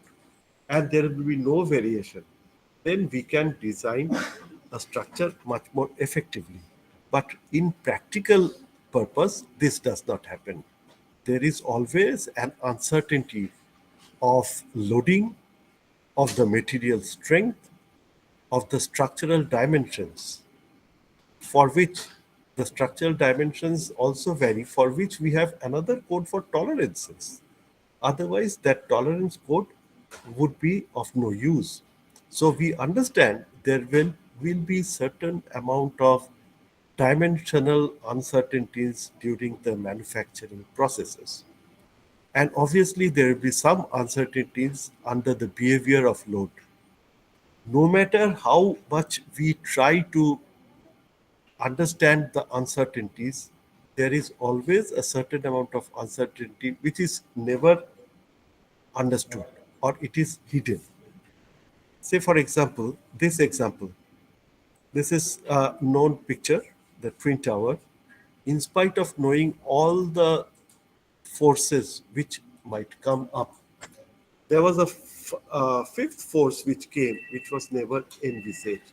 and there will be no variation, then we can design a structure much more effectively. But in practical purpose, this does not happen. There is always an uncertainty of loading, of the material strength, of the structural dimensions, for which the structural dimensions also vary, for which we have another code for tolerances. Otherwise, that tolerance code would be of no use. So we understand will be certain amount of dimensional uncertainties during the manufacturing processes. And obviously, there will be some uncertainties under the behavior of load. No matter how much we try to understand the uncertainties, there is always a certain amount of uncertainty which is never understood or it is hidden. Say, for example, this is a known picture, the Twin Tower. In spite of knowing all the forces which might come up, there was a fifth force which came, which was never envisaged.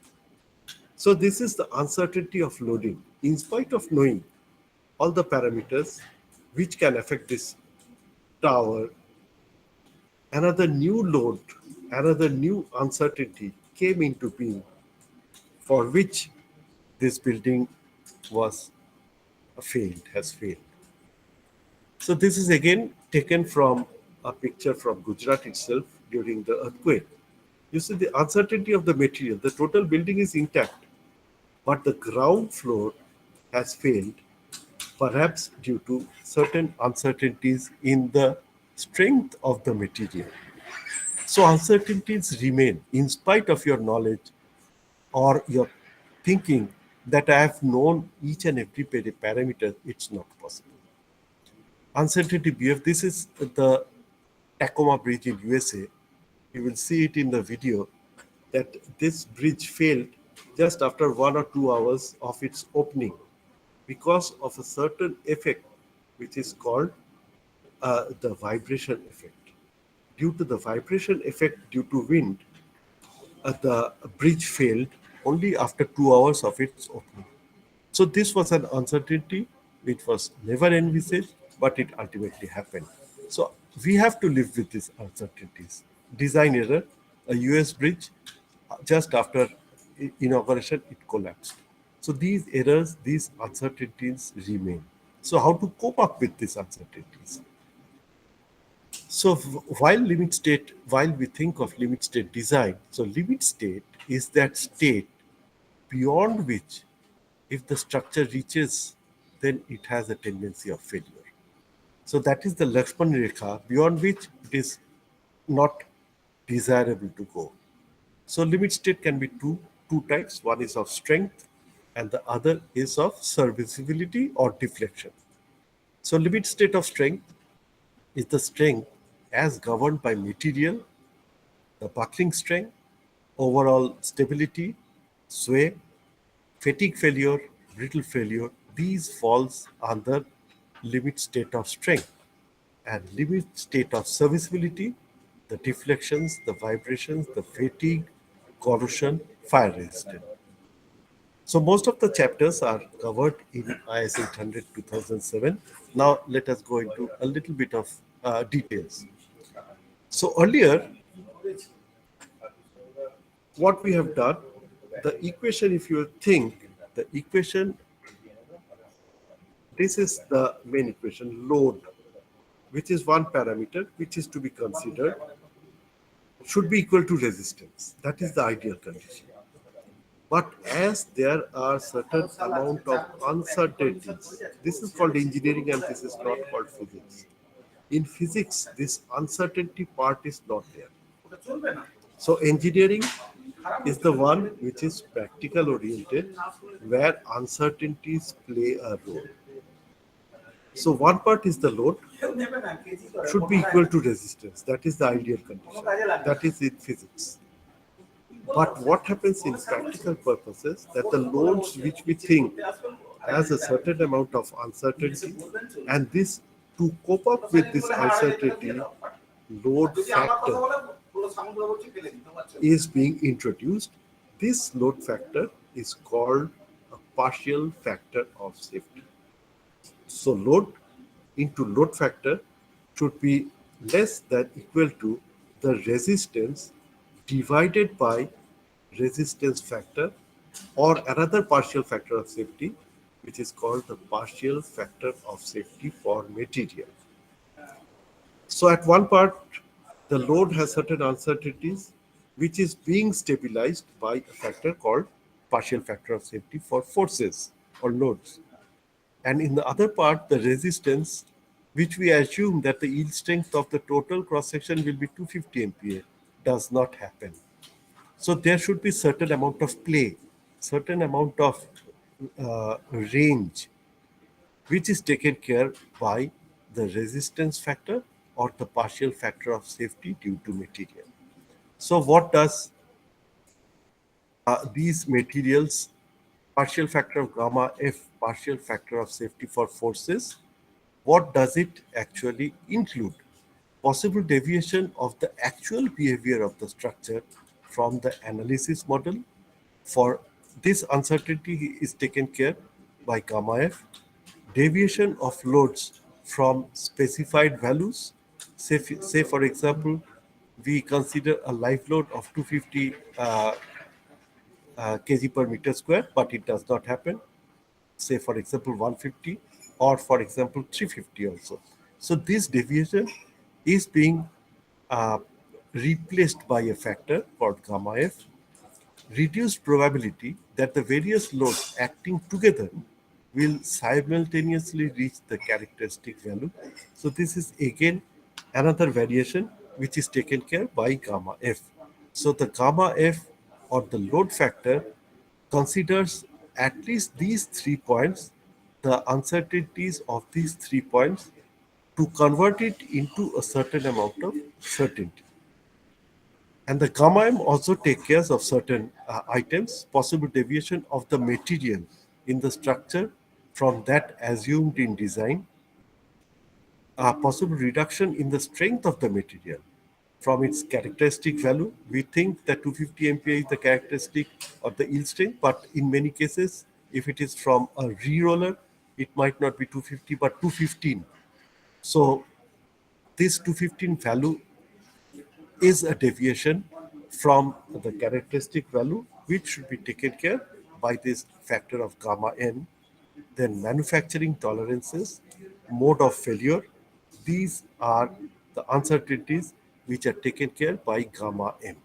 So, this is the uncertainty of loading. In spite of knowing all the parameters which can affect this tower, another new load, another new uncertainty came into being, for which this building was has failed. So this is again taken from a picture from Gujarat itself during the earthquake. You see the uncertainty of the material. The total building is intact, but the ground floor has failed, perhaps due to certain uncertainties in the strength of the material. So uncertainties remain in spite of your knowledge or your thinking that I have known each and every parameter. It's not possible. Uncertainty BF. This is the Tacoma Bridge in USA. You will see it in the video that this bridge failed just after 1 or 2 hours of its opening because of a certain effect which is called the vibration effect. Due to the vibration effect due to wind, the bridge failed only after 2 hours of its opening. So this was an uncertainty which was never envisaged, but it ultimately happened. So we have to live with these uncertainties. Design error, a US bridge, just after inauguration, it collapsed. So these errors, these uncertainties remain. So how to cope up with these uncertainties? So while we think of limit state design, so limit state is that state beyond which, if the structure reaches, then it has a tendency of failure. So that is the Lakshman Rekha, beyond which it is not desirable to go. So limit state can be two types. One is of strength, and the other is of serviceability or deflection. So limit state of strength is the strength as governed by material, the buckling strength, overall stability, sway, fatigue failure, brittle failure, these falls under limit state of strength and limit state of serviceability, the deflections, the vibrations, the fatigue, corrosion, fire resistance. So most of the chapters are covered in IS 800 2007. Now let us go into a little bit of details. So earlier, what we have done, the equation, if you think, the equation, this is the main equation, load, which is one parameter which is to be considered, should be equal to resistance. That is the ideal condition. But as there are certain amount of uncertainties, this is called engineering and this is not called physics. In physics, this uncertainty part is not there. So engineering is the one which is practical oriented, where uncertainties play a role. So one part is the load should be equal to resistance. That is the ideal condition. That is in physics. But what happens in practical purposes that the loads which we think has a certain amount of uncertainty, and this to cope up with this uncertainty, load factor is being introduced. This load factor is called a partial factor of safety. So load into load factor should be less than equal to the resistance divided by resistance factor or another partial factor of safety, which is called the partial factor of safety for material. So at one part, the load has certain uncertainties, which is being stabilized by a factor called partial factor of safety for forces or loads. And in the other part, the resistance, which we assume that the yield strength of the total cross section will be 250 MPa, does not happen. So there should be certain amount of play, certain amount of range, which is taken care by the resistance factor or the partial factor of safety due to material. So what does these materials, partial factor of gamma F, partial factor of safety for forces, what does it actually include? Possible deviation of the actual behavior of the structure from the analysis model. For this uncertainty is taken care by gamma F. Deviation of loads from specified values. Say for example, we consider a live load of 250 kg per meter square, but it does not happen. Say for example 150 or for example 350 also. So this deviation is being uh, replaced by a factor called gamma F. Reduced probability that the various loads acting together will simultaneously reach the characteristic value. So this is again another variation which is taken care by gamma F. So the gamma F or the load factor considers at least these 3 points, the uncertainties of these 3 points, to convert it into a certain amount of certainty. And the gamma M also take care of certain items, possible deviation of the material in the structure from that assumed in design, possible reduction in the strength of the material from its characteristic value. We think that 250 MPa is the characteristic of the yield strength, but in many cases, if it is from a re-roller, it might not be 250 but 215. So this 215 value is a deviation from the characteristic value, which should be taken care by this factor of gamma n. Then manufacturing tolerances, mode of failure, these are the uncertainties which are taken care by gamma m.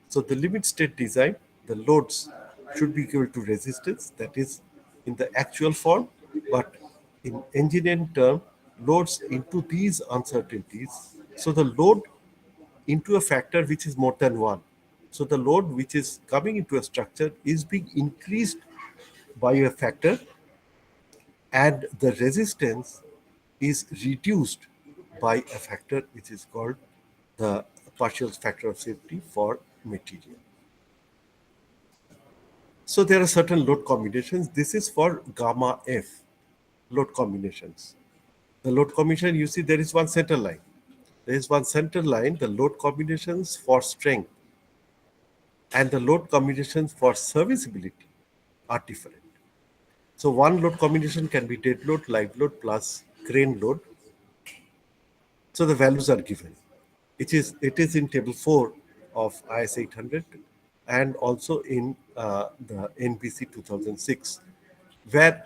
So the limit state design, the loads should be equal to resistance, that is in the actual form, but in engineering term, loads into these uncertainties. So the load into a factor which is more than one. So the load which is coming into a structure is being increased by a factor, and the resistance is reduced by a factor which is called the partial factor of safety for material. So there are certain load combinations. This is for gamma F load combinations. The load combination, you see there is one center line. There is one center line. The load combinations for strength and the load combinations for serviceability are different. So one load combination can be dead load, live load plus crane load. So the values are given. It is in table 4 of IS 800 and also in the NBC 2006, where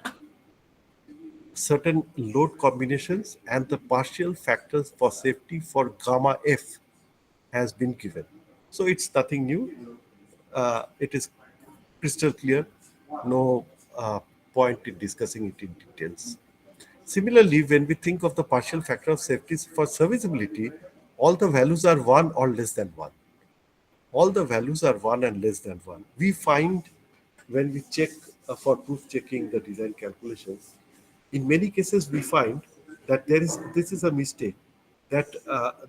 certain load combinations and the partial factors for safety for gamma F has been given. So it's nothing new. It is crystal clear. No point in discussing it in details. Similarly, when we think of the partial factor of safety for serviceability, all the values are 1 or less than 1. All the values are 1 and less than 1. We find when we check for proof checking the design calculations, in many cases we find that this is a mistake, that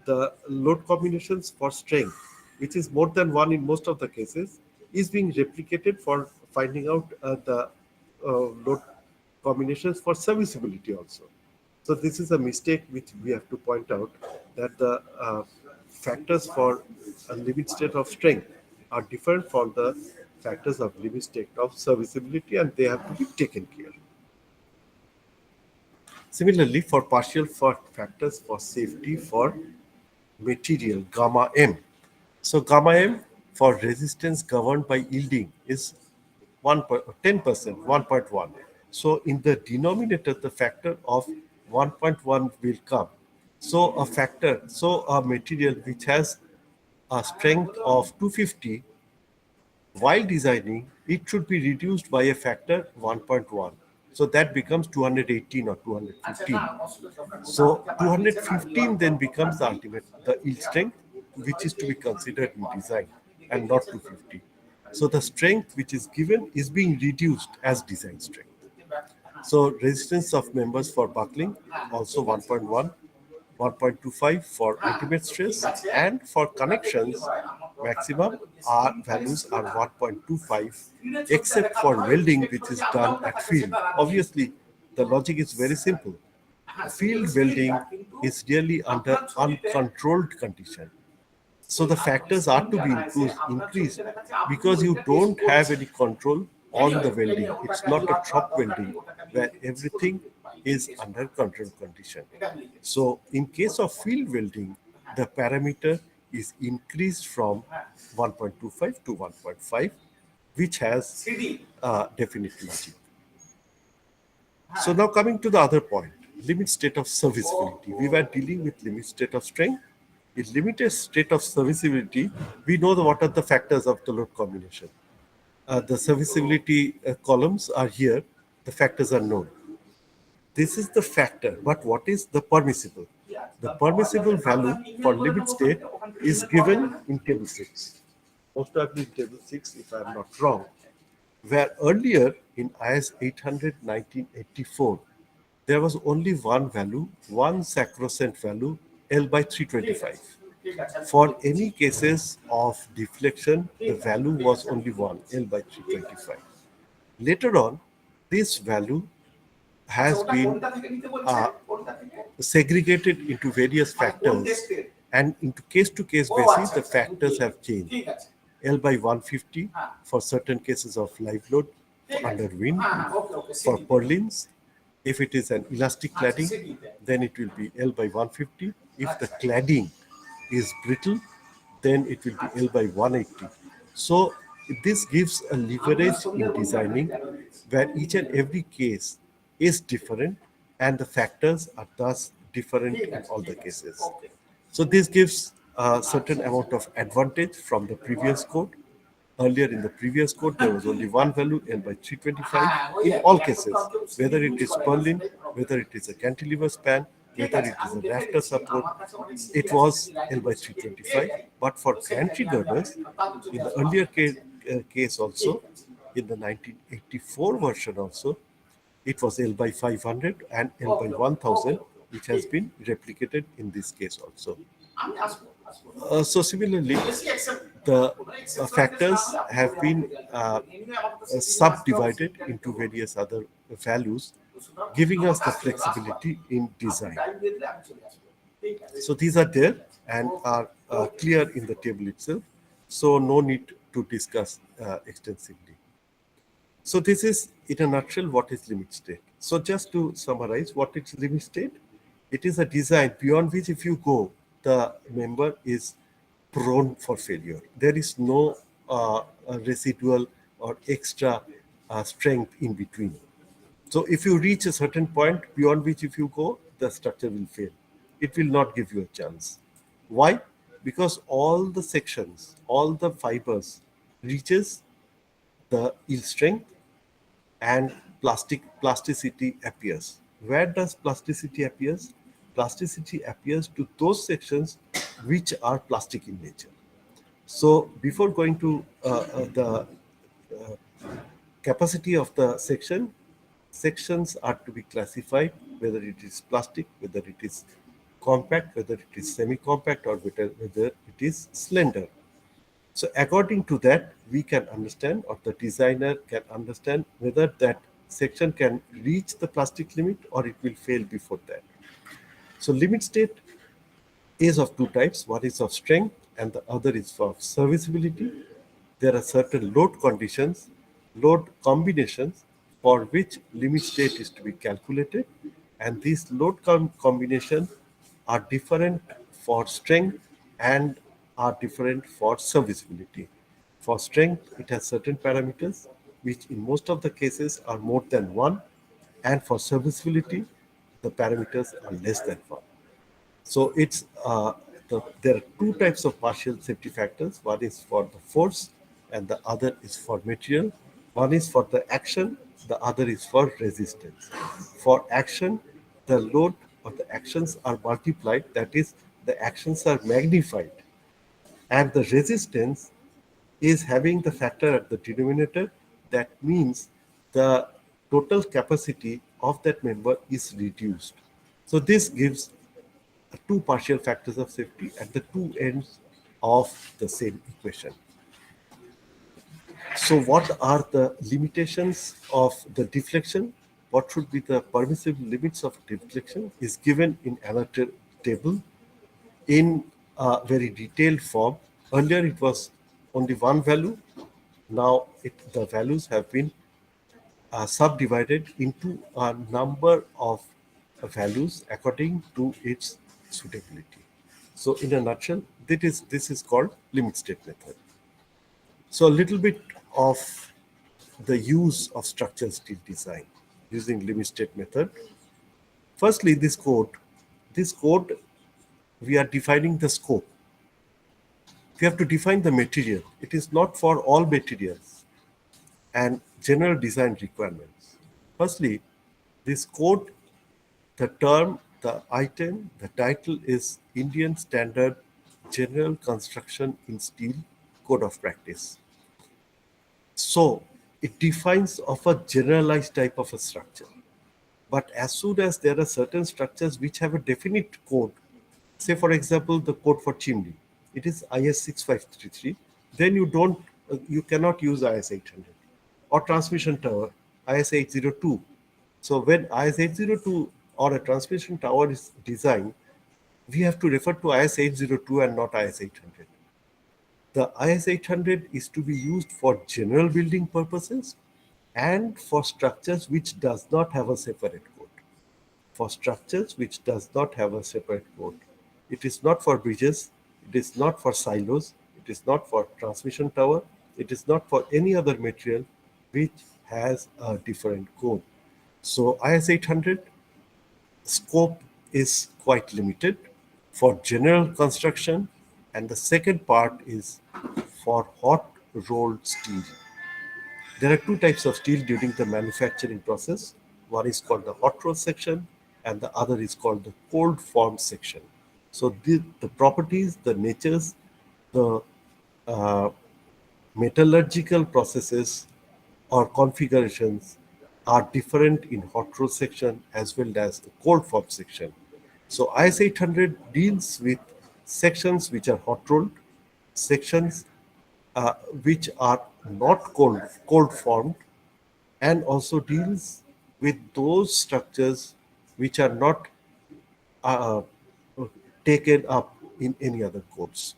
the load combinations for strength, which is more than 1 in most of the cases, is being replicated for finding out the load combinations for serviceability also. So this is a mistake which we have to point out, that the factors for a limit state of strength are different from the factors of limit state of serviceability, and they have to be taken care. Similarly, for partial factors for safety for material gamma m. So gamma m for resistance governed by yielding is 10%, 1.1. So in the denominator, the factor of 1.1 will come. So a material which has a strength of 250, while designing, it should be reduced by a factor 1.1. So that becomes 218 or 215. So 215 then becomes the ultimate, the yield strength, which is to be considered in design and not 250. So the strength which is given is being reduced as design strength. So resistance of members for buckling also 1.1, 1.25 for ultimate stress, and for connections maximum R values are 1.25 except for welding which is done at field. Obviously the logic is very simple. Field welding is really under uncontrolled condition. So the factors are to be increased because you don't have any control on the welding. It's not a truck welding where everything is under control condition. So in case of field welding, the parameter is increased from 1.25 to 1.5, which has definite logic. So now coming to the other point, limit state of serviceability. We were dealing with limit state of strength. In limited state of serviceability, we know what are the factors of the load combination. The serviceability columns are here. The factors are known. This is the factor, but what is the permissible? The permissible value for limit state is given in table 6. Most probably in table 6, if I am not wrong, where earlier in IS 800 1984, there was only one value, one sacrosanct value, L by 325. For any cases of deflection, the value was only one, L by 325. Later on, this value has been segregated into various factors, and into case to case basis, the factors have changed. L by 150 for certain cases of live load under wind, for purlins. If it is an elastic cladding, then it will be L by 150. If the cladding is brittle, then it will be L by 180. So this gives a leverage in designing where each and every case is different and the factors are thus different in all the cases. So this gives a certain amount of advantage from the previous code. Earlier in the previous code, there was only one value, L by 325, in all cases, whether it is purlin, whether it is a cantilever span, whether it is a rafter support, it was L by 325. But for gantry girders, in the earlier case also, in the 1984 version also, it was L by 500 and L by 1000, which has been replicated in this case also. So similarly, the factors have been subdivided into various other values, giving us the flexibility in design. So these are there and are clear in the table itself. So no need to discuss extensively. So this is, in a nutshell, what is limit state. So just to summarize, what is limit state? It is a design beyond which, if you go, the member is prone for failure. There is no residual or extra strength in between. So if you reach a certain point beyond which, if you go, the structure will fail. It will not give you a chance. Why? Because all the sections, all the fibers reaches the yield strength and plasticity appears. Where does plasticity appears? Plasticity appears to those sections which are plastic in nature. So before going to the capacity of the section, sections are to be classified whether it is plastic, whether it is compact, whether it is semi-compact, or whether it is slender. So according to that, we can understand, or the designer can understand, whether that section can reach the plastic limit or it will fail before that. So limit state is of two types. One is of strength and the other is for serviceability. There are certain load conditions, load combinations for which limit state is to be calculated, and these load combinations are different for strength and are different for serviceability. For strength, it has certain parameters which in most of the cases are more than one, and for serviceability, the parameters are less than one. So there are two types of partial safety factors. One is for the force and the other is for material. One is for the action, the other is for resistance. For action, the load or the actions are multiplied, that is, the actions are magnified, and the resistance is having the factor at the denominator. That means the total capacity of that member is reduced. So this gives two partial factors of safety at the two ends of the same equation. So what are the limitations of the deflection? What should be the permissible limits of deflection is given in another table in a very detailed form. Earlier it was only one value. Now the values have been subdivided into a number of values according to its suitability. So in a nutshell, this is called limit state method. So a little bit of the use of structural steel design using limit state method. Firstly, this code, we are defining the scope. We have to define the material. It is not for all materials and general design requirements. Firstly, this code, the term, the item, the title is Indian Standard General Construction in Steel Code of Practice. So it defines of a generalized type of a structure. But as soon as there are certain structures which have a definite code, say for example the code for chimney, it is IS 6533, then you cannot use IS 800, or transmission tower IS 802. So when IS 802 or a transmission tower is designed, we have to refer to IS 802 and not IS 800. The IS 800 is to be used for general building purposes and for structures which does not have a separate code. For structures which does not have a separate code. It is not for bridges, it is not for silos, it is not for transmission tower, it is not for any other material which has a different code. So IS 800 scope is quite limited for general construction, and the second part is for hot rolled steel. There are two types of steel during the manufacturing process. One is called the hot roll section and the other is called the cold form section. So the properties, the natures, the uh, metallurgical processes or configurations are different in hot roll section as well as the cold form section. So IS 800 deals with sections which are hot rolled, sections uh, which are not cold formed, and also deals with those structures which are not uh, taken up in any other codes,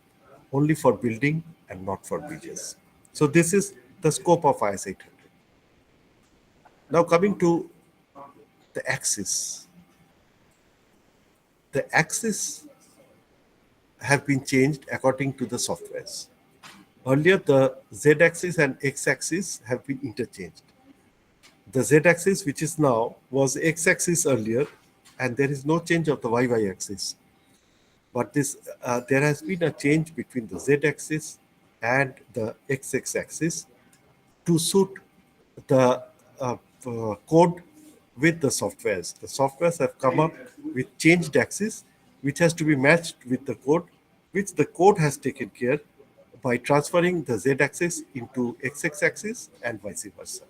only for building and not for bridges. So this is the scope of IS 800. Now coming to the axis. The axis have been changed according to the softwares. Earlier, the z-axis and x-axis have been interchanged. The z-axis, which is now, was x-axis earlier, and there is no change of the y-axis. But there has been a change between the z-axis and the x-axis to suit the code with the softwares. The softwares have come up with changed axis, which has to be matched with the code, which the code has taken care by transferring the z-axis into x-axis and vice versa.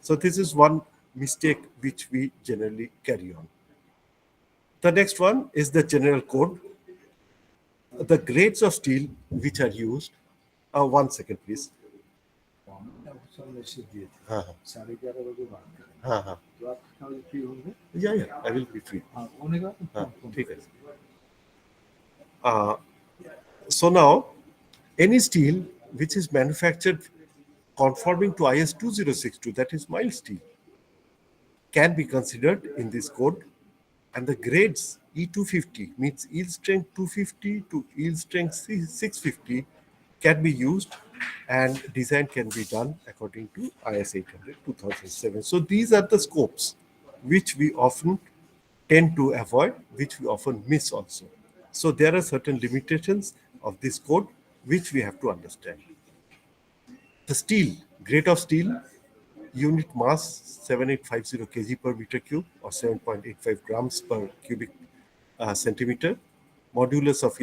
So this is one mistake which we generally carry on. The next one is the general code. The grades of steel which are used. 1 second, please. हाँ हाँ हाँ हाँ I will be free. हाँ ठीक है. Uh, so now, any steel which is manufactured conforming to IS 2062, that is mild steel, can be considered in this code, and the grades E250 means yield strength 250 to yield strength 650 can be used, and design can be done according to IS 800 2007. So these are the scopes which we often tend to avoid, which we often miss also. So there are certain limitations of this code which we have to understand. The steel, grade of steel, unit mass 7850 kg per meter cube or 7.85 grams per cubic centimeter. Modulus of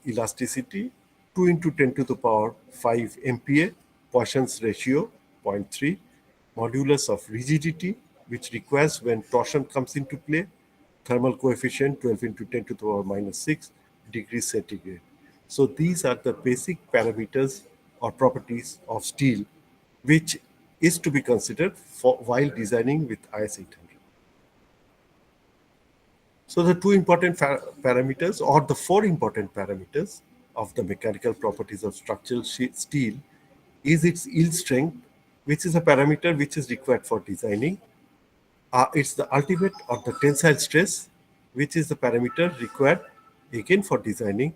elasticity 2 into 10 to the power 5 MPa. Poisson's ratio 0.3. Modulus of rigidity, which requires when torsion comes into play. Thermal coefficient 12 into 10 to the power minus 6 degrees centigrade. So these are the basic parameters or properties of steel which is to be considered for while designing with IS 800. So the two important parameters or the four important parameters of the mechanical properties of structural steel is its yield strength, which is a parameter which is required for designing. It's the ultimate or the tensile stress, which is the parameter required again for designing.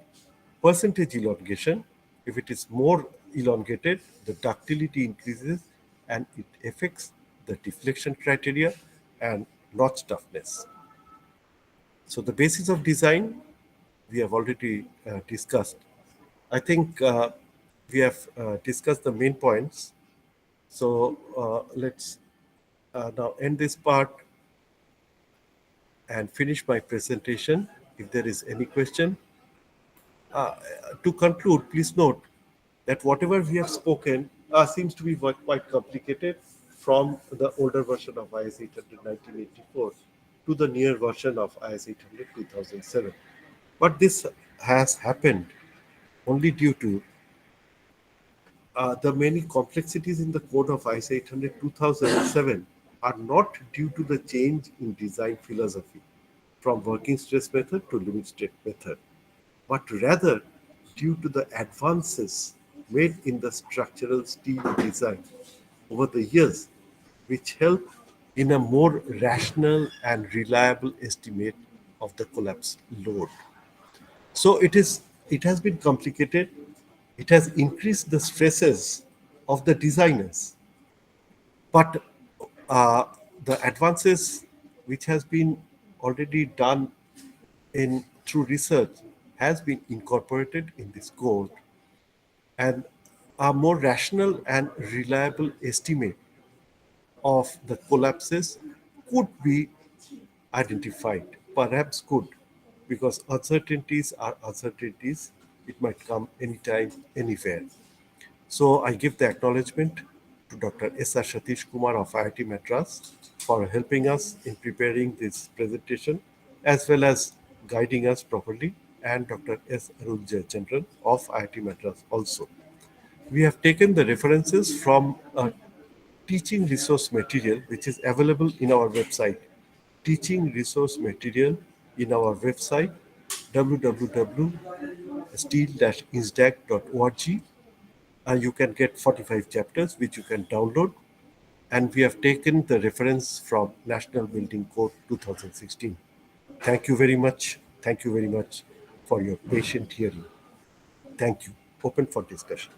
Percentage elongation, if it is more elongated, the ductility increases and it affects the deflection criteria and notch toughness. So the basis of design we have already discussed. I think we have discussed the main points. So let's now end this part and finish my presentation. If there is any question, to conclude, please note that whatever we have spoken seems to be quite complicated from the older version of IS 800 1984 to the newer version of IS 800 2007. But this has happened only due to the many complexities in the code of IS 800 2007 are not due to the change in design philosophy from working stress method to limit state method, but rather due to the advances made in the structural steel design over the years, which help in a more rational and reliable estimate of the collapse load. So it has been complicated. It has increased the stresses of the designers, but uh, the advances which has been already done in through research has been incorporated in this code, and a more rational and reliable estimate of the collapses could be identified, perhaps could, because uncertainties are uncertainties. It might come anytime, anywhere. So I give the acknowledgement to Dr. S.R. Satish Kumar of IIT Madras for helping us in preparing this presentation as well as guiding us properly, and Dr. S. Arul Jayachandran of IIT Madras also. We have taken the references from a teaching resource material which is available in our website. Teaching resource material in our website www.steel-insdag.org, and you can get 45 chapters which you can download. And we have taken the reference from National Building Code 2016. Thank you very much. Thank you very much for your patient hearing. Thank you. Open for discussion.